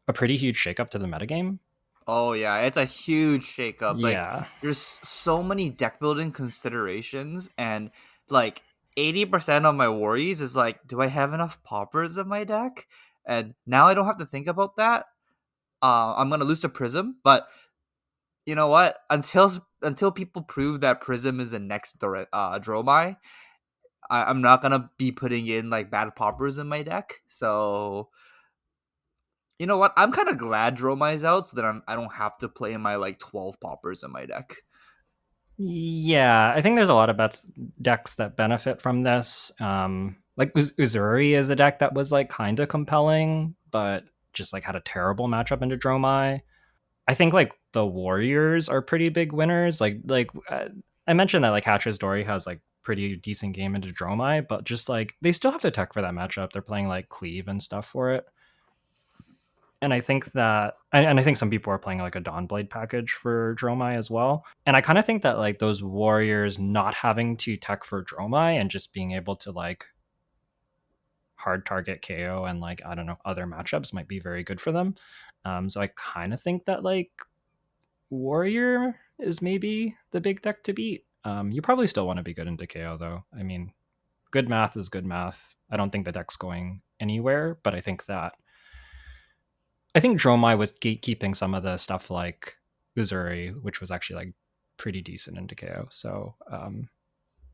a pretty huge shakeup to the metagame. Oh yeah, it's a huge shakeup. Like Yeah. there's so many deck building considerations, and like 80% of my worries is like, do I have enough poppers in my deck? And now I don't have to think about that. I'm gonna lose to Prism, but you know what? Until people prove that Prism is the next Dromai, I'm not gonna be putting in like bad poppers in my deck. So you know what? I'm kind of glad Dromai's out, so that I don't have to play my like 12 poppers in my deck. Yeah, I think there's a lot of decks that benefit from this. Like Uzuri is a deck that was like kind of compelling, but just like had a terrible matchup into Dromai. I think like the Warriors are pretty big winners. I mentioned that like Hatcher's Dory has like pretty decent game into Dromai, but just like they still have to tech for that matchup. They're playing like Cleave and stuff for it. And I think I think some people are playing like a Dawnblade package for Dromai as well. And I kind of think that like those Warriors not having to tech for Dromai and just being able to like hard target KO and like I don't know other matchups might be very good for them. So I kind of think that like Warrior is maybe the big deck to beat. You probably still want to be good into KO though. I mean, good math is good math. I don't think the deck's going anywhere, but I think that I think Dromai was gatekeeping some of the stuff like Uzuri, which was actually like pretty decent into KO. So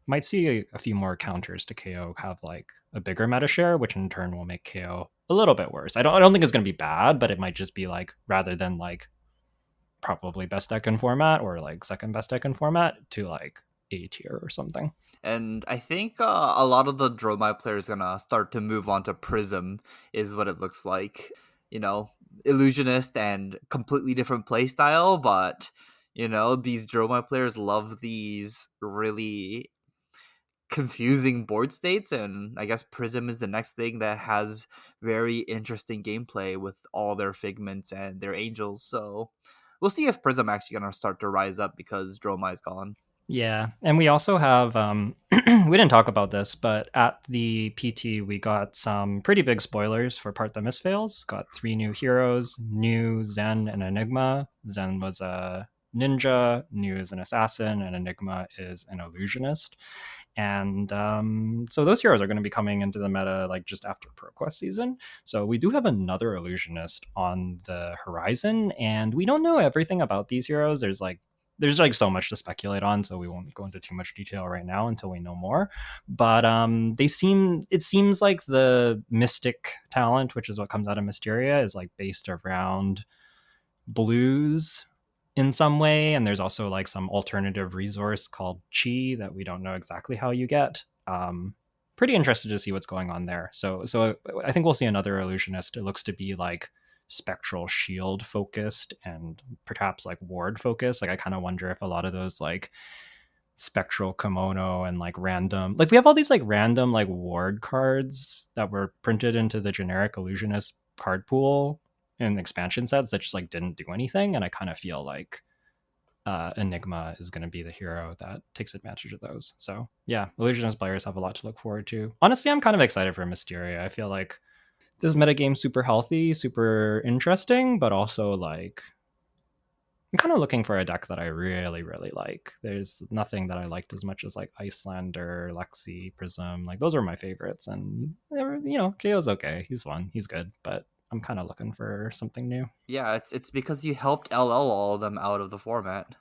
might see a few more counters to KO have like a bigger meta share, which in turn will make KO a little bit worse. I don't think it's gonna be bad, but it might just be like rather than like probably best deck in format or like second best deck in format to like A tier or something. And I think a lot of the Dromai players gonna start to move on to Prism, is what it looks like. You know, illusionist and completely different play style, but these Dromai players love these really confusing board states, and I guess Prism is the next thing that has very interesting gameplay with all their figments and their angels. So we'll see if Prism actually gonna start to rise up because Dromai is gone. Yeah, and we also have we didn't talk about this, but at the PT we got some pretty big spoilers for Part the Misfails. Got 3 new heroes: New, Zen, and Enigma. Zen was a ninja, New is an assassin, and Enigma is an illusionist. And so those heroes are going to be coming into the meta like just after ProQuest season. So we do have another illusionist on the horizon, and we don't know everything about these heroes. There's so much to speculate on, so we won't go into too much detail right now until we know more. But it seems like the mystic talent, which is what comes out of Mysteria, is like based around blues in some way, and there's also like some alternative resource called chi that we don't know exactly how you get. Pretty interested to see what's going on there. So I think we'll see another illusionist. It looks to be like spectral shield focused and perhaps like ward focused. Like I kind of wonder if a lot of those like spectral kimono and like random, like we have all these like random like ward cards that were printed into the generic illusionist card pool in expansion sets that just like didn't do anything, and I kind of feel like Enigma is going to be the hero that takes advantage of those. So yeah, illusionist players have a lot to look forward to. Honestly, I'm kind of excited for Mysteria. I feel like this metagame super healthy, super interesting, but also like I'm kind of looking for a deck that I really, really like. There's nothing that I liked as much as like Icelander, Lexi, Prism. Like those are my favorites, and KO's okay. He's fun. He's good, but I'm kind of looking for something new. Yeah, it's because you helped LL all of them out of the format.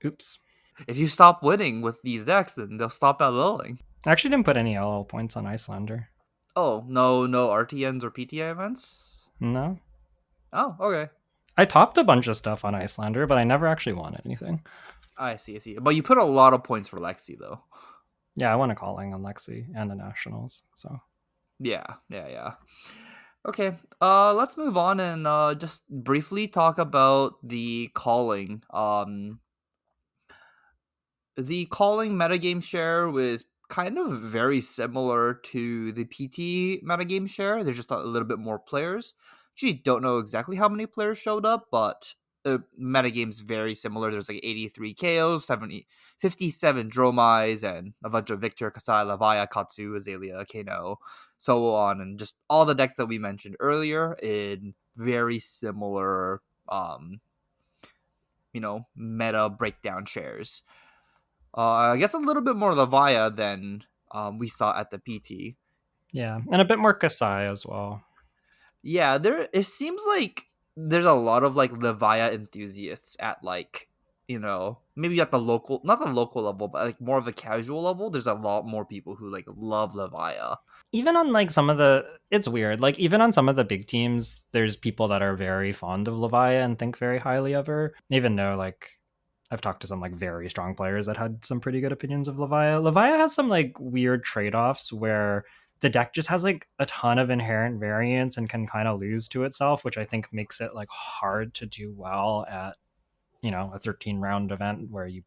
Oops. If you stop winning with these decks, then they'll stop LLing. I actually didn't put any LL points on Icelander. Oh, no RTNs or PTI events? No. Oh, okay. I topped a bunch of stuff on Icelander, but I never actually won anything. I see. But you put a lot of points for Lexi, though. Yeah, I won a calling on Lexi and the Nationals. So Yeah. Okay, let's move on and just briefly talk about the calling. The calling metagame share was kind of very similar to the PT metagame share. There's just a little bit more players. Actually, don't know exactly how many players showed up, but the metagame's very similar. There's like 83 KOs, 57 Dromais, and a bunch of Victor, Kasai, Lavaya, Katsu, Azalea, Kano, so on, and just all the decks that we mentioned earlier in very similar, meta breakdown shares. I guess a little bit more Lavaya than we saw at the PT. yeah, and a bit more Kasai as well. Yeah, it seems like there's a lot of like Lavaya enthusiasts at like maybe at the local, not the local level, but like more of the casual level. There's a lot more people who like love Lavaya. Even on like some of the, it's weird. Like even on some of the big teams, there's people that are very fond of Levia and think very highly of her. Even though like I've talked to some like very strong players that had some pretty good opinions of Levia. Levia has some like weird trade-offs where the deck just has like a ton of inherent variance and can kind of lose to itself, which I think makes it like hard to do well at a 13 round event where you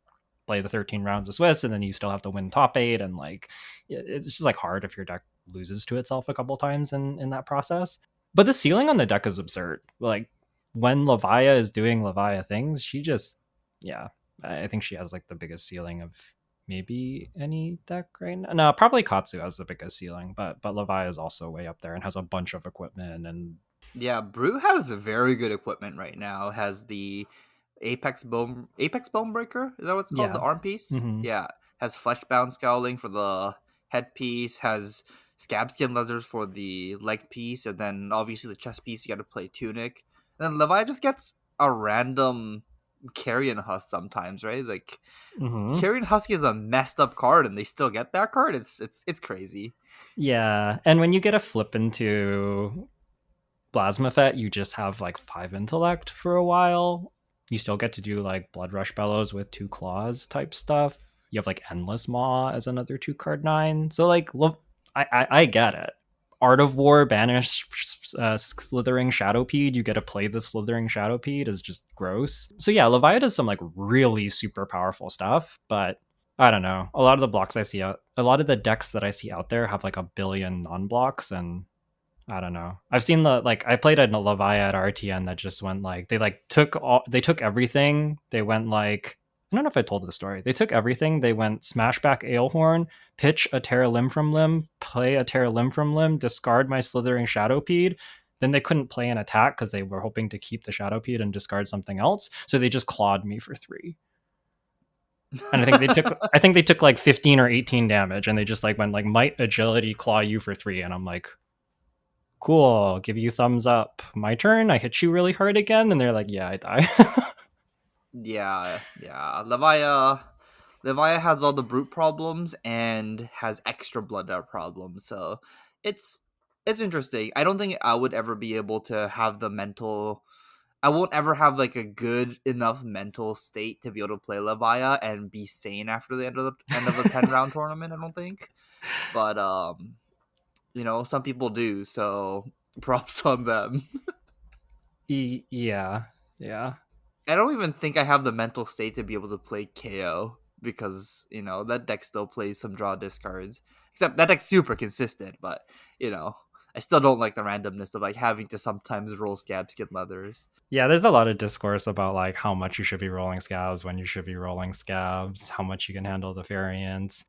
play the 13 rounds of Swiss and then you still have to win top 8, and like it's just like hard if your deck loses to itself a couple times in that process. But the ceiling on the deck is absurd. Like when Lavia is doing Lavia things, she just, yeah, I think she has like the biggest ceiling of maybe any deck right now. No, probably Katsu has the biggest ceiling, but Lavia is also way up there and has a bunch of equipment. And Yeah, Brew has very good equipment right now. Has the Apex Bone Breaker, is that what it's called? yeah. The arm piece? Mm-hmm. Yeah. Has Fleshbound Scowling for the headpiece, has Scab Skin Lizards for the leg piece, and then obviously the chest piece you gotta play Tunic. then Levi just gets a random Carrion Husk sometimes, right? Like Hmm. Carrion Husk is a messed up card, and they still get that card. It's crazy. Yeah, and when you get a flip into Plasmafet, you just have like 5 intellect for a while. You still get to do like Blood Rush Bellows with 2 claws type stuff. You have like Endless Maw as another 2 card 9. So like, look, I get it. Art of War, banish Slithering Shadowpede. You get to play the Slithering Shadowpede is just gross. So yeah, Leviathan does some like really super powerful stuff, but I don't know. A lot of the blocks I see out, a lot of the decks that I see out there have like a billion non-blocks, and I don't know. I've seen the like I played a Levi at RTN that just went like they took everything. They went like I don't know if I told the story. They took everything. They went Smashback Alehorn, pitch a Terra Limb from Limb, play a Terra Limb from Limb, discard my Slithering Shadowpede. Then they couldn't play an attack because they were hoping to keep the Shadowpede and discard something else. So they just clawed me for 3. And I think they took like 15 or 18 damage, and they just like went like might agility claw you for 3, and I'm like, cool, give you thumbs up. My turn, I hit you really hard again, and they're like, yeah, I die. Yeah. Levia has all the brute problems and has extra blood out problems. So it's it's interesting. I don't think I would ever be able to have the mental. I won't ever have like a good enough mental state to be able to play Levia and be sane after the end of a 10 round tournament. I don't think, but some people do. So props on them. Yeah, yeah. I don't even think I have the mental state to be able to play KO because that deck still plays some draw discards. Except that deck's super consistent, but I still don't like the randomness of like having to sometimes roll scab skin leathers. Yeah, there's a lot of discourse about like how much you should be rolling scabs, when you should be rolling scabs, how much you can handle the variants.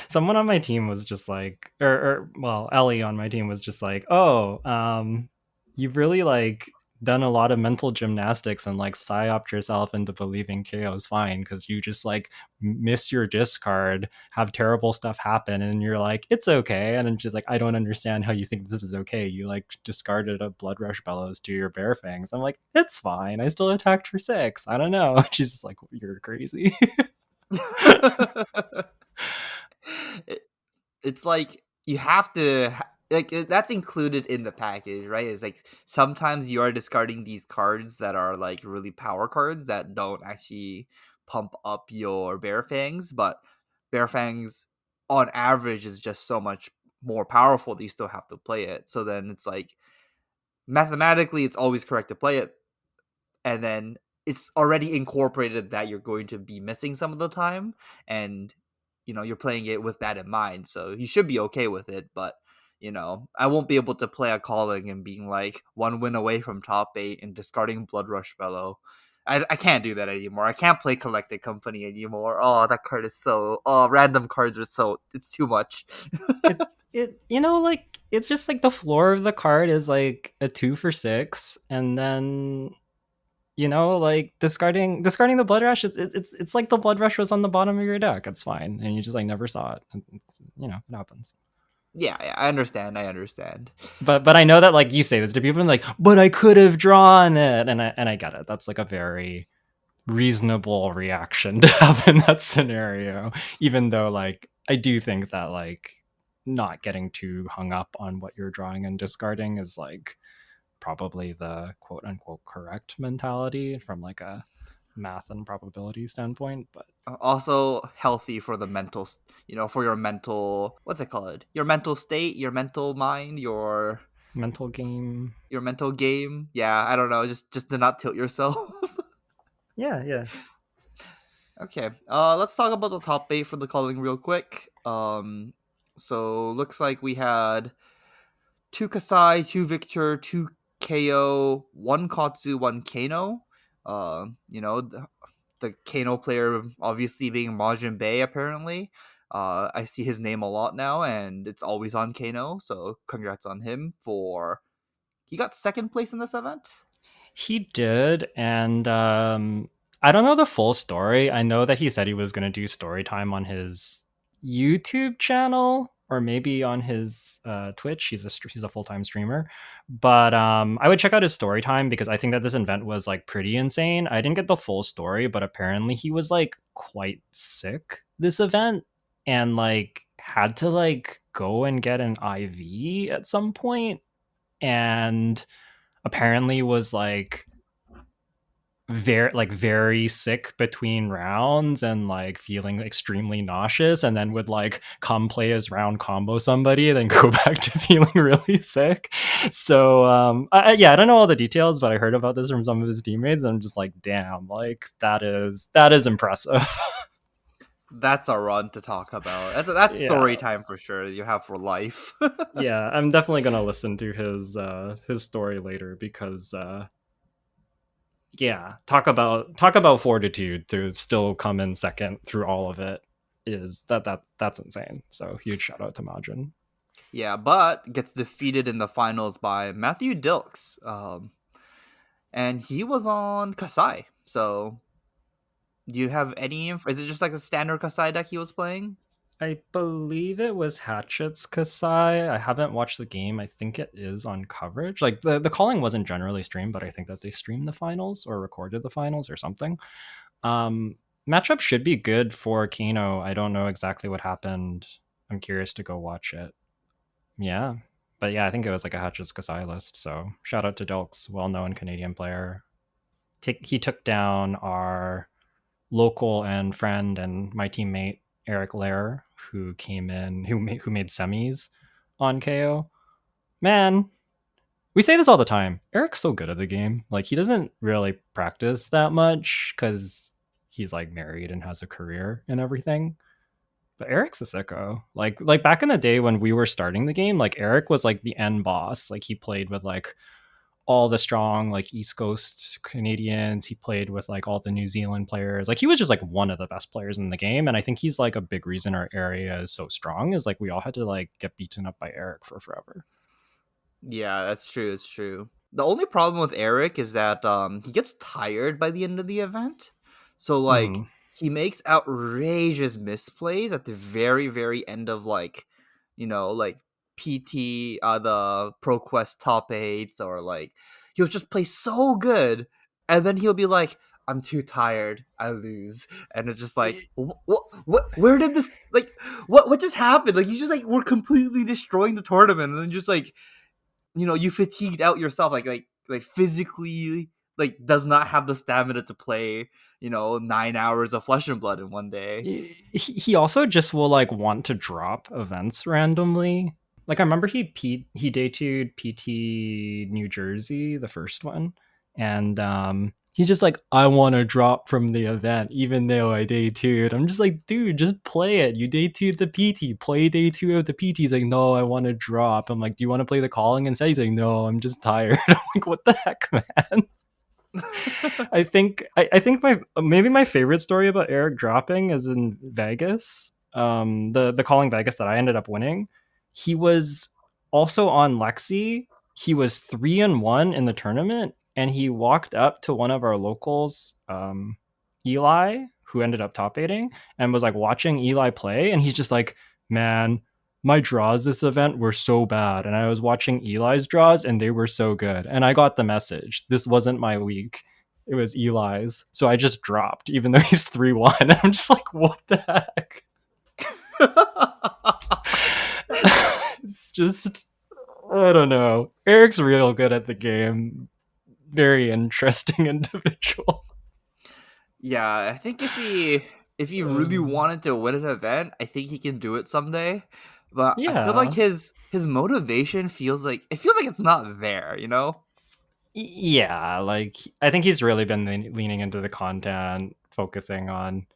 Someone on my team was just like, or well, Ellie on my team was just like, oh, you've really like done a lot of mental gymnastics and like psyoped yourself into believing KO is fine because you just like miss your discard, have terrible stuff happen, and you're like, it's okay. And I'm just like, I don't understand how you think this is okay. You like discarded a Blood Rush Bellows to your Bare Fangs. I'm like, it's fine. I still attacked for 6. I don't know. She's just like, you're crazy. It- it's like you have to like that's included in the package, right? It's like sometimes you are discarding these cards that are like really power cards that don't actually pump up your Bear Fangs, but Bear Fangs on average is just so much more powerful that you still have to play it. So then it's like mathematically it's always correct to play it, and then it's already incorporated that you're going to be missing some of the time, and you're playing it with that in mind, so you should be okay with it. But I won't be able to play a calling and being like 1 win away from top 8 and discarding Blood Rush Bellow. I can't do that anymore. I can't play Collected Company anymore. Oh, that card is so random cards are so it's too much. It like it's just like the floor of the card is like a 2 for 6, and then like discarding the Blood Rush, it's like the Blood Rush was on the bottom of your deck. It's fine, and you just like never saw it. It's, it happens. Yeah, I understand. But I know that like you say this to people and like, but I could have drawn it, and I get it. That's like a very reasonable reaction to have in that scenario, even though like I do think that like not getting too hung up on what you're drawing and discarding is like probably the quote unquote correct mentality from like a math and probability standpoint. But Also healthy for the for your mental, what's it called, your mental state, your mental mind, mental game. your mental game. Yeah, I don't know, just to not tilt yourself. Yeah, yeah. Okay, let's talk about the top 8 for the calling real quick. So looks like we had 2 Kasai, 2 Victor, 2 KO, 1 Katsu, 1 Kano. The Kano player obviously being Majin Bay, apparently. I see his name a lot now, and it's always on Kano, so congrats on him for... He got second place in this event? He did, and I don't know the full story. I know that he said he was going to do story time on his YouTube channel. or maybe on his Twitch. He's a full time streamer, but I would check out his story time because I think that this event was like pretty insane. I didn't get the full story, but apparently he was like quite sick this event and like had to like go and get an IV at some point, and apparently was very sick between rounds and like feeling extremely nauseous, and then would like come play his round, combo somebody, and then go back to feeling really sick. So yeah, I don't know all the details, but I heard about this from some of his teammates, and I'm just like, damn, like that is impressive. That's a run to talk about. That's Yeah, story time for sure. You have for life. yeah, I'm definitely gonna listen to his story later because yeah, talk about fortitude to still come in second through all of it. Is that's insane. So huge shout out to Majin. Yeah, but gets defeated in the finals by Matthew Dilks. And he was on Kasai. So, do you have any is it just like a standard Kasai deck he was playing? I believe it was Hatchet's Kasai. I haven't watched the game. I think it is on coverage. Like the calling wasn't generally streamed, but I think that they streamed the finals or recorded the finals or something. Um, Matchup should be good for Kano. I don't know exactly what happened. I'm curious to go watch it. Yeah. But yeah, I think it was like a Hatches Kasai list. So shout out to Delks, well known Canadian player. He took down our local and friend and my teammate Eric Lair, who came in, who made semis on KO. Man, we say this all the time. Eric's so good at the game. Like he doesn't really practice that much because he's like married and has a career and everything. But Eric's a sicko. Like back in the day when we were starting the game, like Eric was like the end boss. Like he played with like all the strong like East Coast Canadians. He played with like all the New Zealand players. Like he was just like one of the best players in the game. And I think he's like a big reason our area is so strong is like we all had to like get beaten up by Eric for forever. Yeah, that's true. It's true. The only problem with Eric is that he gets tired by the end of the event. So like Mm-hmm. he makes outrageous misplays at the very very end of like like PT the ProQuest top 8s, or like he'll just play so good and then he'll be like, I'm too tired, I lose. And it's just like, what where did this like what just happened? Like you just like were completely destroying the tournament and then just like you fatigued out yourself, like physically, like does not have the stamina to play 9 hours of Flesh and Blood in one day. He also just will like want to drop events randomly. Like I remember he day 2'd PT New Jersey, the first one, and he's just like, I want to drop from the event even though I day 2'd. I'm just like, dude, just play it. You day 2'd the PT, play day 2 of the PT. He's like, no, I want to drop. I'm like, do you want to play the calling instead? He's like, no, I'm just tired. I'm like, what the heck, man? I think my favorite story about Eric dropping is in Vegas. The calling Vegas that I ended up winning. He was also on Lexi. He was 3-1 in the tournament, and he walked up to one of our locals, Eli, who ended up top eighting, and was like watching Eli play, and he's just like, man, my draws this event were so bad, and I was watching Eli's draws and they were so good, and I got the message this wasn't my week, it was Eli's, so I just dropped even though he's 3-1. I'm just like, what the heck. It's just, I don't know, Eric's real good at the game, very interesting individual. Yeah, I think if he really um, wanted to win an event, I think he can do it someday. But I feel like yeah. his motivation feels like it's not there. Yeah, like I think he's really been leaning into the content, focusing on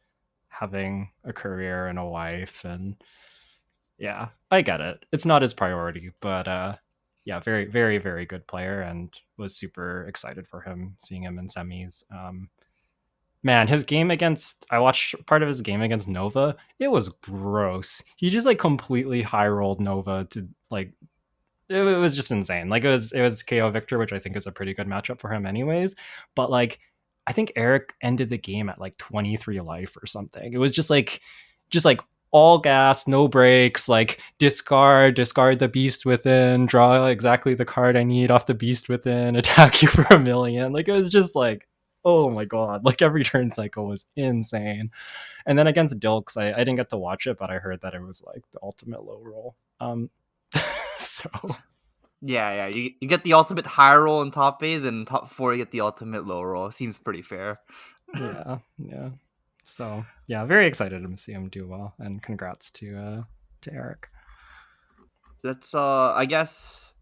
having a career and a wife, and yeah, I get it. It's not his priority, but yeah, very very very good player, and was super excited for him, seeing him in semis. Man, his game against, I watched part of his game against Nova. It was gross. He just like completely high rolled Nova to like, it was just insane. Like it was KO Victor, which I think is a pretty good matchup for him anyways. But like I think Eric ended the game at like 23 life or something. It was just like all gas, no brakes, like discard the beast within, draw exactly the card I need off the beast within, attack you for 1,000,000. Like it was just like, oh my god, like every turn cycle was insane. And then against Dilks, I didn't get to watch it, but I heard that it was like the ultimate low roll. So Yeah, yeah. You get the ultimate high roll in top 8, then top 4 you get the ultimate low roll. Seems pretty fair. yeah, yeah. So yeah, very excited to see him do well, and congrats to Eric. Let's I guess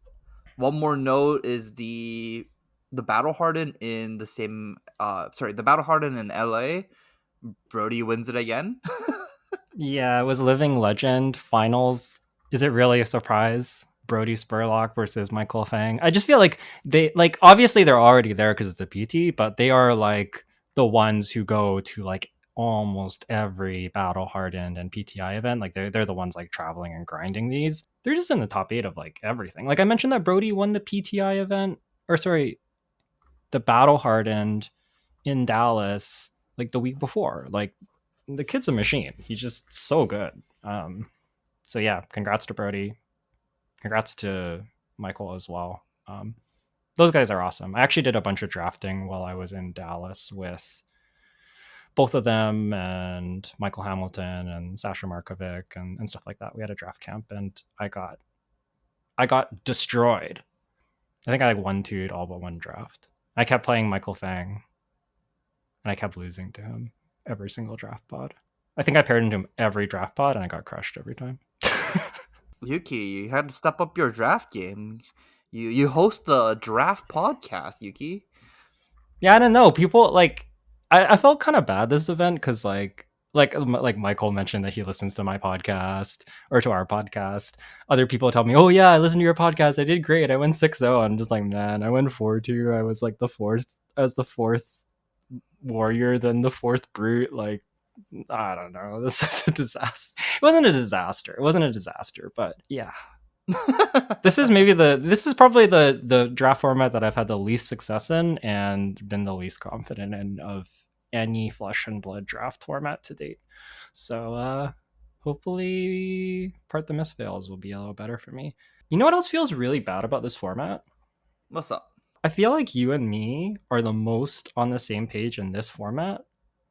one more note is the battle harden in the same the battle harden in LA. Brody wins it again. Yeah, it was Living Legend finals. Is it really a surprise? Brody Spurlock versus Michael Fang. I just feel like they like obviously they're already there because it's the PT, but they are like the ones who go to like almost every battle hardened and PTI event. Like they're the ones like traveling and grinding these. They're just in the top 8 of like everything. Like I mentioned that Brody won the PTI event, or sorry, the battle hardened in Dallas like the week before. Like the kid's a machine. He's just so good. So yeah, congrats to Brody. Congrats to Michael as well. Those guys are awesome. I actually did a bunch of drafting while I was in Dallas with both of them and Michael Hamilton and Sasha Markovic and stuff like that. We had a draft camp and I got destroyed. I think I like one two all but one draft. I kept playing Michael Fang and I kept losing to him every single draft pod. I think I paired into him every draft pod and I got crushed every time. Yuki, you had to step up your draft game. You host the draft podcast, Yuki. Yeah, I don't know. People like I felt kind of bad this event because like Michael mentioned that he listens to my podcast or to our podcast. Other people tell me, "Oh yeah, I listened to your podcast. I did great. I went 6-0." I'm just like, man, I went 4-2. I was like the fourth as the fourth warrior, then the fourth brute. Like I don't know. This is a disaster. It wasn't a disaster. It wasn't a disaster, but yeah, this is probably the draft format that I've had the least success in and been the least confident in of any Flesh and Blood draft format to date. So hopefully part the miss fails will be a little better for me. You know what else feels really bad about this format? What's up? I feel like you and me are the most on the same page in this format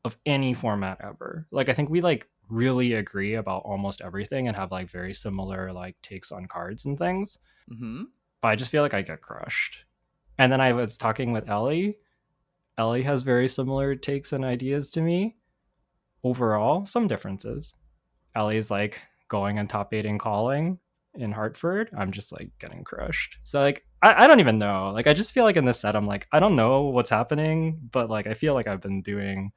of any format ever. Like I think we like really agree about almost everything and have like very similar like takes on cards and things. Mm-hmm. But I just feel like I get crushed. And then I was talking with Ellie. Ellie has very similar takes and ideas to me. Overall, some differences. Ellie's like going and top 8 calling in Hartford. I'm just like getting crushed. So like I don't even know. Like I just feel like in this set I'm like, I don't know what's happening, but like I feel like I've been doing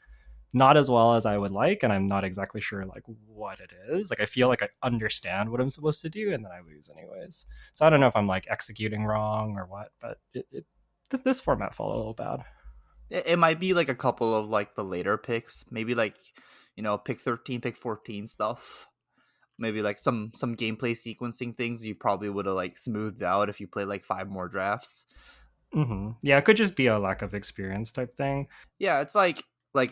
not as well as I would like, and I'm not exactly sure like what it is. Like I feel like I understand what I'm supposed to do, and then I lose anyways. So I don't know if I'm like executing wrong or what, but this format felt a little bad. It might be like a couple of like the later picks, maybe like pick 13, pick 14 stuff. Maybe like some gameplay sequencing things you probably would have like smoothed out if you played like 5 more drafts. Yeah, it could just be a lack of experience type thing. Yeah, it's like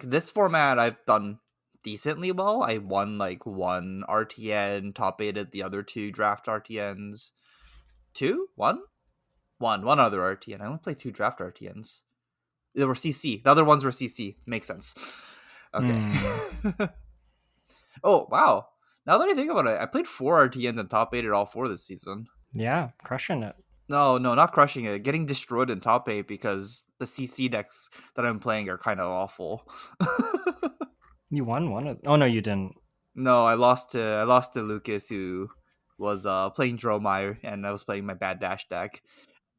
this format I've done decently well. I won like one RTN, top 8 at the other 2 draft RTNs. Two? One other RTN. I only played 2 draft RTNs. They were CC. The other ones were CC. Makes sense. Okay. Mm, Oh, wow. Now that I think about it, I played 4 RTNs and top 8 at all 4 this season. yeah, crushing it. No, not crushing it. Getting destroyed in top 8 because the CC decks that I'm playing are kind of awful. You won one of. Oh no, you didn't. No, I lost to Lucas, who was playing Dromire, and I was playing my bad dash deck.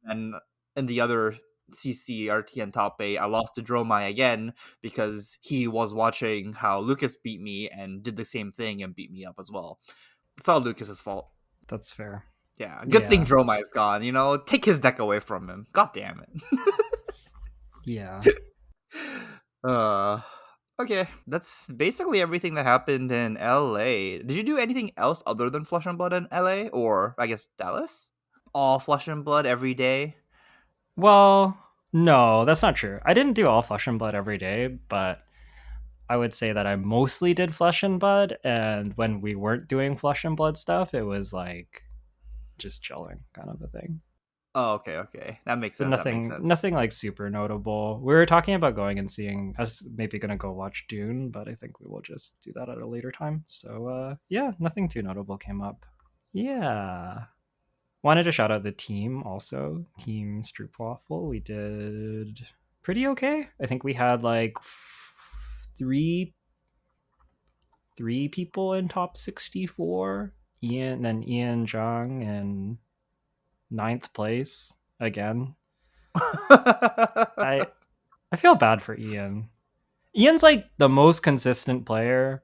And in the other CC RTN top 8, I lost to Dromai again because he was watching how Lucas beat me and did the same thing and beat me up as well. It's all Lucas's fault. That's fair. Yeah, good thing Yeah, Dromai is gone. Take his deck away from him. God damn yeah. it. uh, okay, that's basically everything that happened in LA. Did you do anything else other than Flesh and Blood in LA, or I guess Dallas? All Flesh and Blood every day. Well, no, that's not true. I didn't do all Flesh and Blood every day, but I would say that I mostly did Flesh and Blood, and when we weren't doing Flesh and Blood stuff, it was like just chilling kind of a thing. Oh, okay, okay. That makes But sense. That makes nothing, sense. nothing like super notable. We were talking about going and seeing us, maybe gonna go watch Dune, but I think we will just do that at a later time. So yeah, nothing too notable came up. Yeah. Wanted to shout out the team also, Team Stroopwafel. We did pretty okay. I think we had like three three people in top 64. Ian Zhang in ninth place again. I I feel bad for Ian. Ian's like the most consistent player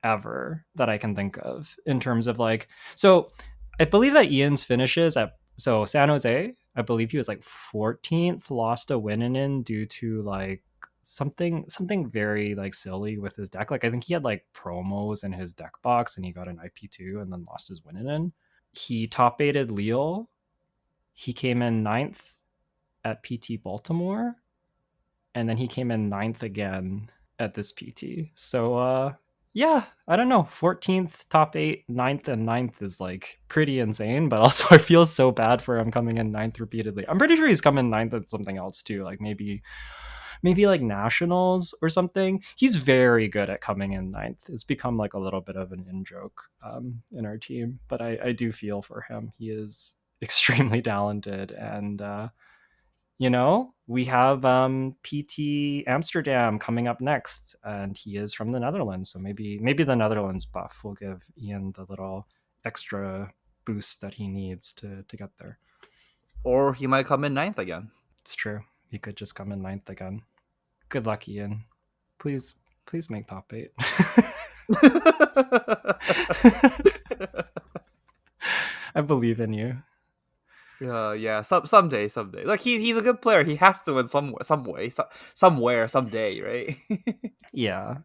ever that I can think of in terms of like, so I believe that Ian's finishes at, so San Jose, I believe he was like 14th, lost a win in due to like something very like silly with his deck. Like I think he had like promos in his deck box and he got an IP2 and then lost his win in. He top eighted Lille. He came in ninth at PT Baltimore, and then he came in ninth again at this PT. So yeah, I don't know. 14th, top eight, ninth, and ninth is like pretty insane, but also I feel so bad for him coming in ninth repeatedly. I'm pretty sure he's come in ninth at something else too, like maybe like nationals or something. He's very good at coming in ninth. It's become like a little bit of an in joke in our team, but I do feel for him. He is extremely talented, and we have PT Amsterdam coming up next, and he is from the Netherlands. So maybe the Netherlands buff will give Ian the little extra boost that he needs to get there. Or he might come in ninth again. It's true. He could just come in ninth again. Good luck, Ian. Please make top eight. I believe in you. Yeah. Someday. Like he's a good player. He has to win some way, somewhere, someday, right? Yeah.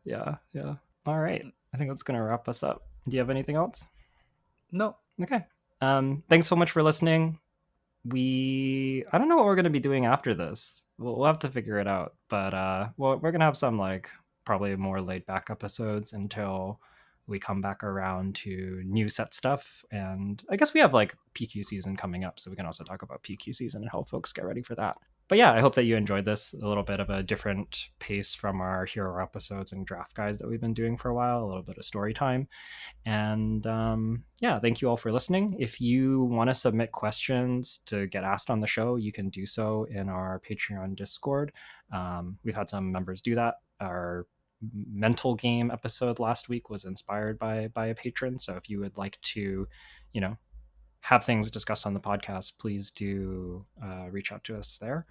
All right. I think that's gonna wrap us up. Do you have anything else? No. Okay. Thanks so much for listening. I don't know what we're going to be doing after this. We'll have to figure it out, but we're going to have some like probably more laid back episodes until we come back around to new set stuff. And I guess we have like PQ season coming up, so we can also talk about PQ season and help folks get ready for that. But yeah, I hope that you enjoyed this, a little bit of a different pace from our hero episodes and draft guides that we've been doing for a while, a little bit of story time. And yeah, thank you all for listening. If you want to submit questions to get asked on the show, you can do so in our Patreon Discord. We've had some members do that. Our mental game episode last week was inspired by a patron. So if you would like to, have things discussed on the podcast, please do reach out to us there.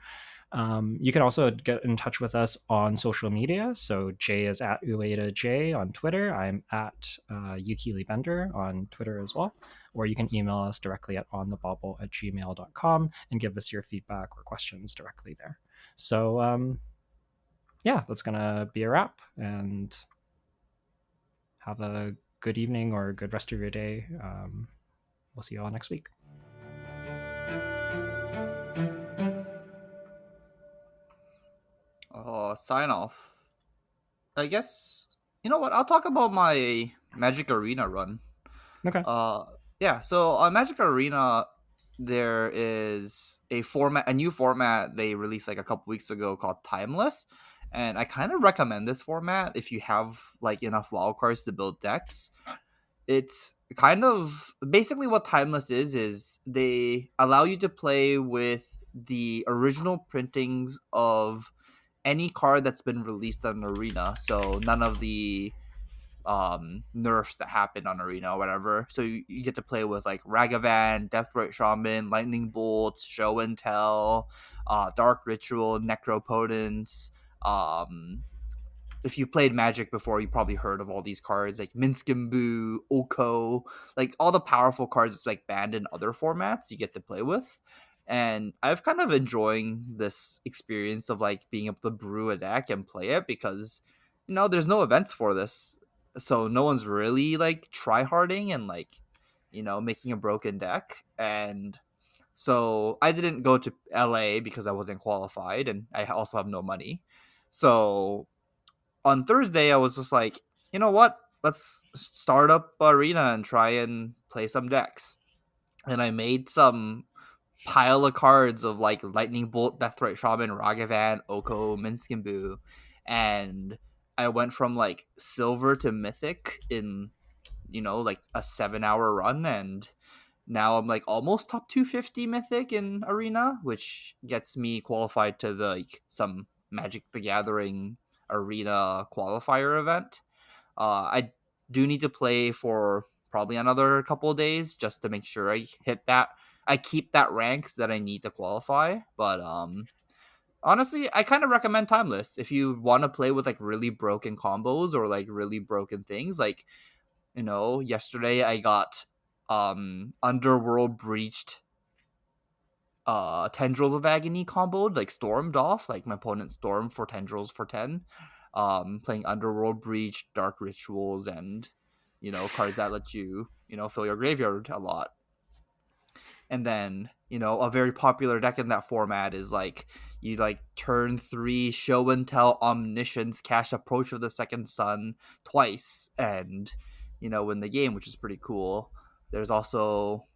You can also get in touch with us on social media. So Jay is at Ueda J on Twitter. I'm at Yuki Lee Bender on Twitter as well. Or you can email us directly at onthebobble@gmail.com and give us your feedback or questions directly there. So yeah, that's going to be a wrap. And have a good evening or a good rest of your day. We'll see you all next week. Sign off. I guess you know what? I'll talk about my Magic Arena run. Okay. Uh, yeah. So on Magic Arena, there is a new format they released like a couple weeks ago called Timeless, and I kind of recommend this format if you have like enough wildcards to build decks. It's kind of basically what Timeless is they allow you to play with the original printings of any card that's been released on Arena. So none of the nerfs that happen on Arena or whatever. So you get to play with like Ragavan, Deathbright Shaman, Lightning Bolts, Show and Tell, Dark Ritual, Necropotence. If you played Magic before, you probably heard of all these cards like Minskimbu, Oko, like all the powerful cards that's like banned in other formats you get to play with. And I've kind of enjoying this experience of like being able to brew a deck and play it because there's no events for this. So no one's really like try harding and like, making a broken deck. And so I didn't go to LA because I wasn't qualified and I also have no money. So on Thursday, I was just like, you know what? Let's start up Arena and try and play some decks. And I made some pile of cards of like Lightning Bolt, Deathrite Shaman, Ragavan, Oko, Minskin and I went from like silver to mythic in like a 7 hour run, and now I'm like almost top 250 mythic in arena, which gets me qualified to the like some Magic the Gathering arena qualifier event. I do need to play for probably another couple of days just to make sure I hit that. I keep that rank that I need to qualify. But honestly, I kind of recommend Timeless if you want to play with like really broken combos or like really broken things. Like yesterday I got Underworld Breached Tendrils of Agony comboed, like stormed off, like my opponent stormed for Tendrils for 10, playing Underworld Breach, Dark Rituals, and cards that let you fill your graveyard a lot. And then a very popular deck in that format is like you like turn 3 show and tell Omniscience, cast Approach of the Second Sun twice, and win the game, which is pretty cool. There's also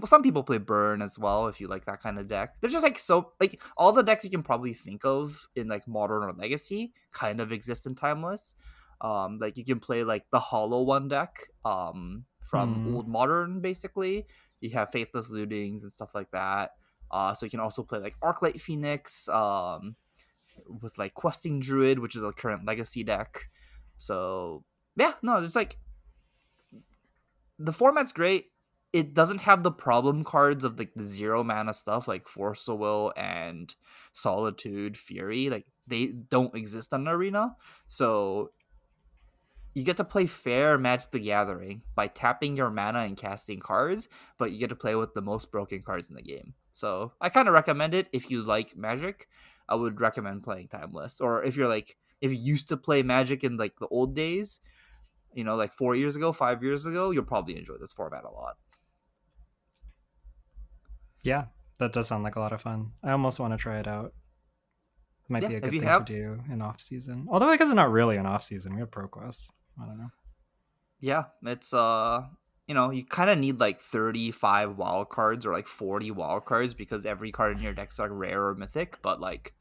some people play Burn as well if you like that kind of deck. There's just like like all the decks you can probably think of in like Modern or Legacy kind of exist in Timeless. Like you can play like the Hollow One deck from Hmm. Old Modern, basically. You have Faithless Lootings and stuff like that. So you can also play like Arclight Phoenix with like Questing Druid, which is a current Legacy deck. So yeah, no, it's like the format's great. It doesn't have the problem cards of like the 0 mana stuff like Force of Will and Solitude Fury. Like they don't exist on Arena. So you get to play fair Magic the Gathering by tapping your mana and casting cards, but you get to play with the most broken cards in the game. So I kind of recommend it if you like Magic. I would recommend playing Timeless, or if you used to play Magic in like the old days, like 4 years ago, 5 years ago, you'll probably enjoy this format a lot. Yeah, that does sound like a lot of fun. I almost want to try it out. Might Yeah, be a if good you thing to have, do in off season. Although I guess it's not really an off season. We have ProQuest. I don't know. yeah, it's you kind of need like 35 wild cards or like 40 wild cards because every card in your deck's like rare or mythic, but like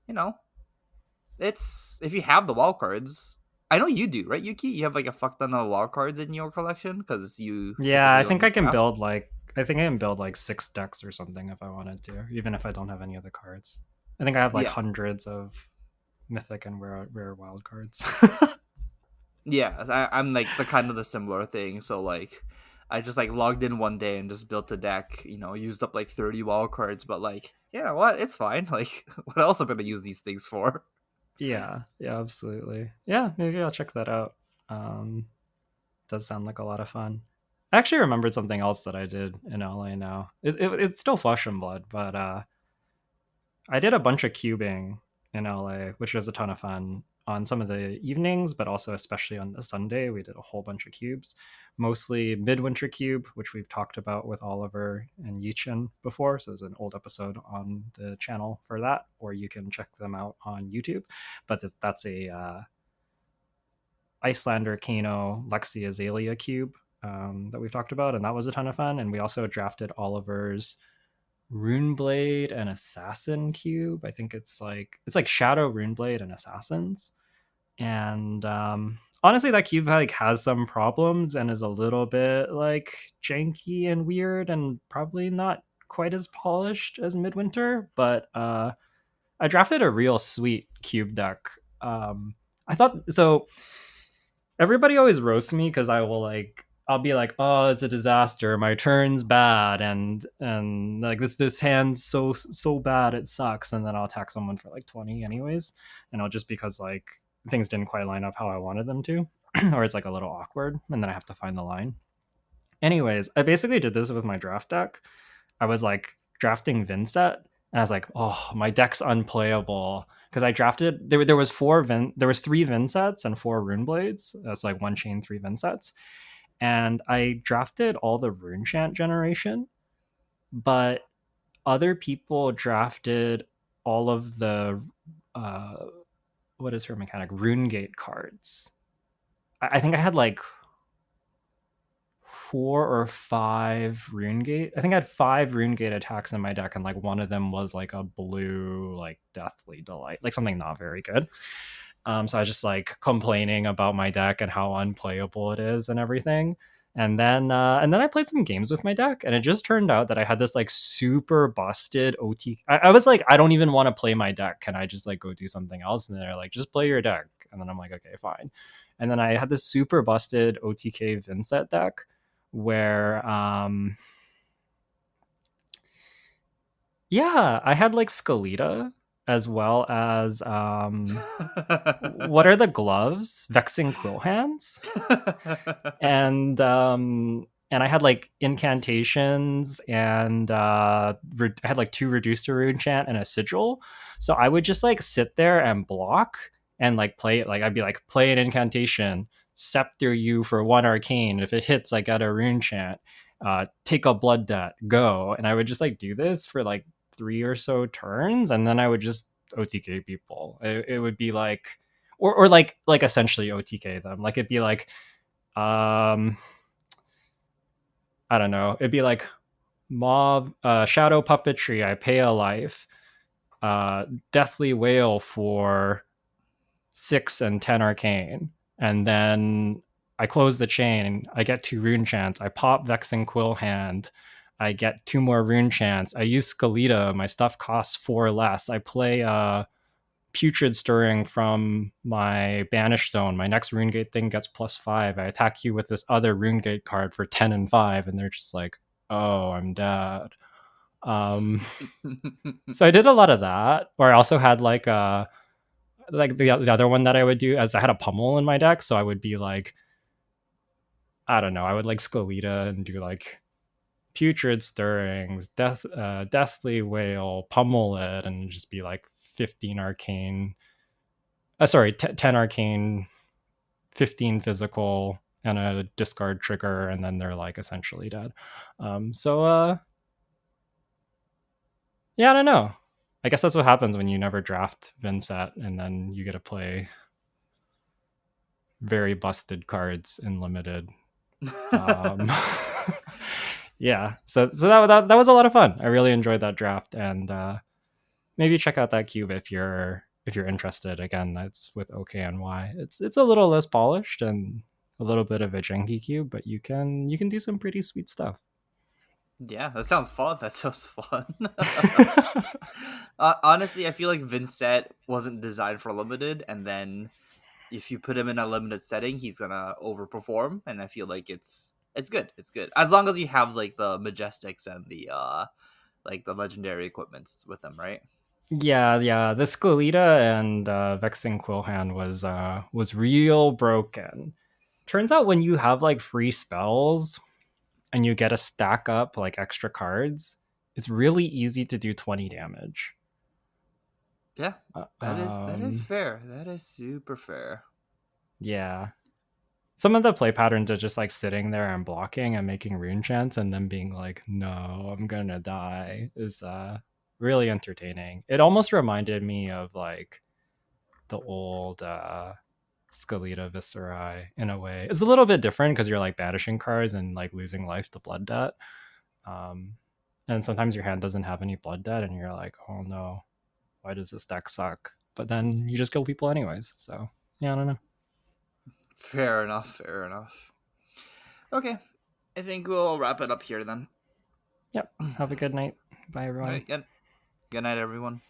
you know it's if you have the wild cards. I know you do, right, Yuki? You have like a fuck ton of wild cards in your collection because you Yeah, I typically think only I can draft. build like I think I can build like 6 decks or something if I wanted to, even if I don't have any other cards. I think I have like Yeah, hundreds of mythic and rare wild cards. yeah. I'm like the kind of the similar thing. So like, I just like logged in one day and just built a deck. Used up like 30 wild cards, but like, you know what? It's fine. Like, what else am I gonna use these things for? Yeah, yeah, absolutely. Yeah, maybe I'll check that out. Um, does sound like a lot of fun. I actually remembered something else that I did in LA now. It's still Flesh and Blood, but I did a bunch of cubing in LA, which was a ton of fun on some of the evenings, but also especially on the Sunday. We did a whole bunch of cubes, mostly Midwinter Cube, which we've talked about with Oliver and Yichin before. So there's an old episode on the channel for that, or you can check them out on YouTube. But that's a Icelander Kano Lexi Azalea cube that we've talked about, and that was a ton of fun. And we also drafted Oliver's Runeblade and Assassin cube. I think it's like Shadow Runeblade and Assassins. And honestly, that cube like has some problems and is a little bit like janky and weird, and probably not quite as polished as Midwinter. But I drafted a real sweet cube deck. I thought so. Everybody always roasts me because I'll be like, oh, it's a disaster. My turn's bad, and like this hand's so bad it sucks. And then I'll attack someone for like 20 anyways, and I'll just because like things didn't quite line up how I wanted them to, or it's like a little awkward, and then I have to find the line. Anyways, I basically did this with my draft deck. I was like drafting Vinset, and I was like, oh, my deck's unplayable because I drafted there was there was 3 Vinsets and 4 Runeblades. That's like one chain, 3 Vinsets, and I drafted all the Rune Chant generation, but other people drafted all of the uh, what is her mechanic? Runegate cards. I think I had like 4 or 5 Runegate. I think I had 5 Runegate attacks in my deck, and like one of them was like a blue, like Deathly Delight, like something not very good. So I was just like complaining about my deck and how unplayable it is and everything. And then I played some games with my deck, and it just turned out that I had this like super busted OT. I was like, I don't even want to play my deck. Can I just like go do something else? And they're like, just play your deck. And then I'm like, okay, fine. And then I had this super busted OTK Vincent deck where yeah, I had like Skeleta as well as what are the gloves? Vexing Quill Hands. And I had like incantations and I had like 2 Reduce to Rune Chant and a Sigil. So I would just like sit there and block and like play it. Like I'd be like, play an incantation, scepter you for 1 arcane. If it hits, I got a rune chant. Take a blood debt, go. And I would just like do this for like 3 or so turns, and then I would just OTK people. It would be like, or like essentially OTK them. Like it'd be like, I don't know. It'd be like mob, shadow puppetry. I pay a life. Deathly Wail for 6 and 10 arcane, and then I close the chain. I get 2 rune chants. I pop Vexing Quill Hand. I get 2 more rune chants. I use Skeleta. My stuff costs 4 less. I play Putrid Stirring from my Banish Zone. My next Runegate thing gets +5. I attack you with this other Runegate card for 10 and 5, and they're just like, oh, I'm dead. So I did a lot of that. Or I also had like the other one that I would do as I had a pummel in my deck, so I would be like, I don't know, I would like Skeleta and do like Putrid Stirrings, Deathly Wail, pummel it, and just be like 15 arcane. Sorry, 10 arcane, 15 physical, and a discard trigger, and then they're like essentially dead. So yeah, I don't know. I guess that's what happens when you never draft Vincent, and then you get to play very busted cards in limited. Um, yeah, so that was a lot of fun. I really enjoyed that draft, and maybe check out that cube if you're interested. Again, that's with OKNY. It's a little less polished and a little bit of a janky cube, but you can do some pretty sweet stuff. Yeah, that sounds fun. That sounds fun. Honestly, I feel like Vincent wasn't designed for limited, and then if you put him in a limited setting, he's gonna overperform. And I feel like it's good. It's good as long as you have like the majestics and the like the legendary equipments with them, right? Yeah. The Skeleta and Vexing Quillhand was real broken. Turns out when you have like free spells and you get to stack up like extra cards, it's really easy to do 20 damage. Yeah, Uh, that is um, fair. That is super fair. yeah. Some of the play patterns are just like sitting there and blocking and making rune chants and then being like, no, I'm gonna die is really entertaining. It almost reminded me of like the old Skeleta Viscerai in a way. It's a little bit different because you're like banishing cards and like losing life to blood debt. Um, and sometimes your hand doesn't have any blood debt and you're like, oh no, why does this deck suck? But then you just kill people anyways. So yeah, I don't know. Fair enough. Fair enough. Okay, I think we'll wrap it up here then. Yep. Have a good night. Bye All everyone. right, good night, everyone.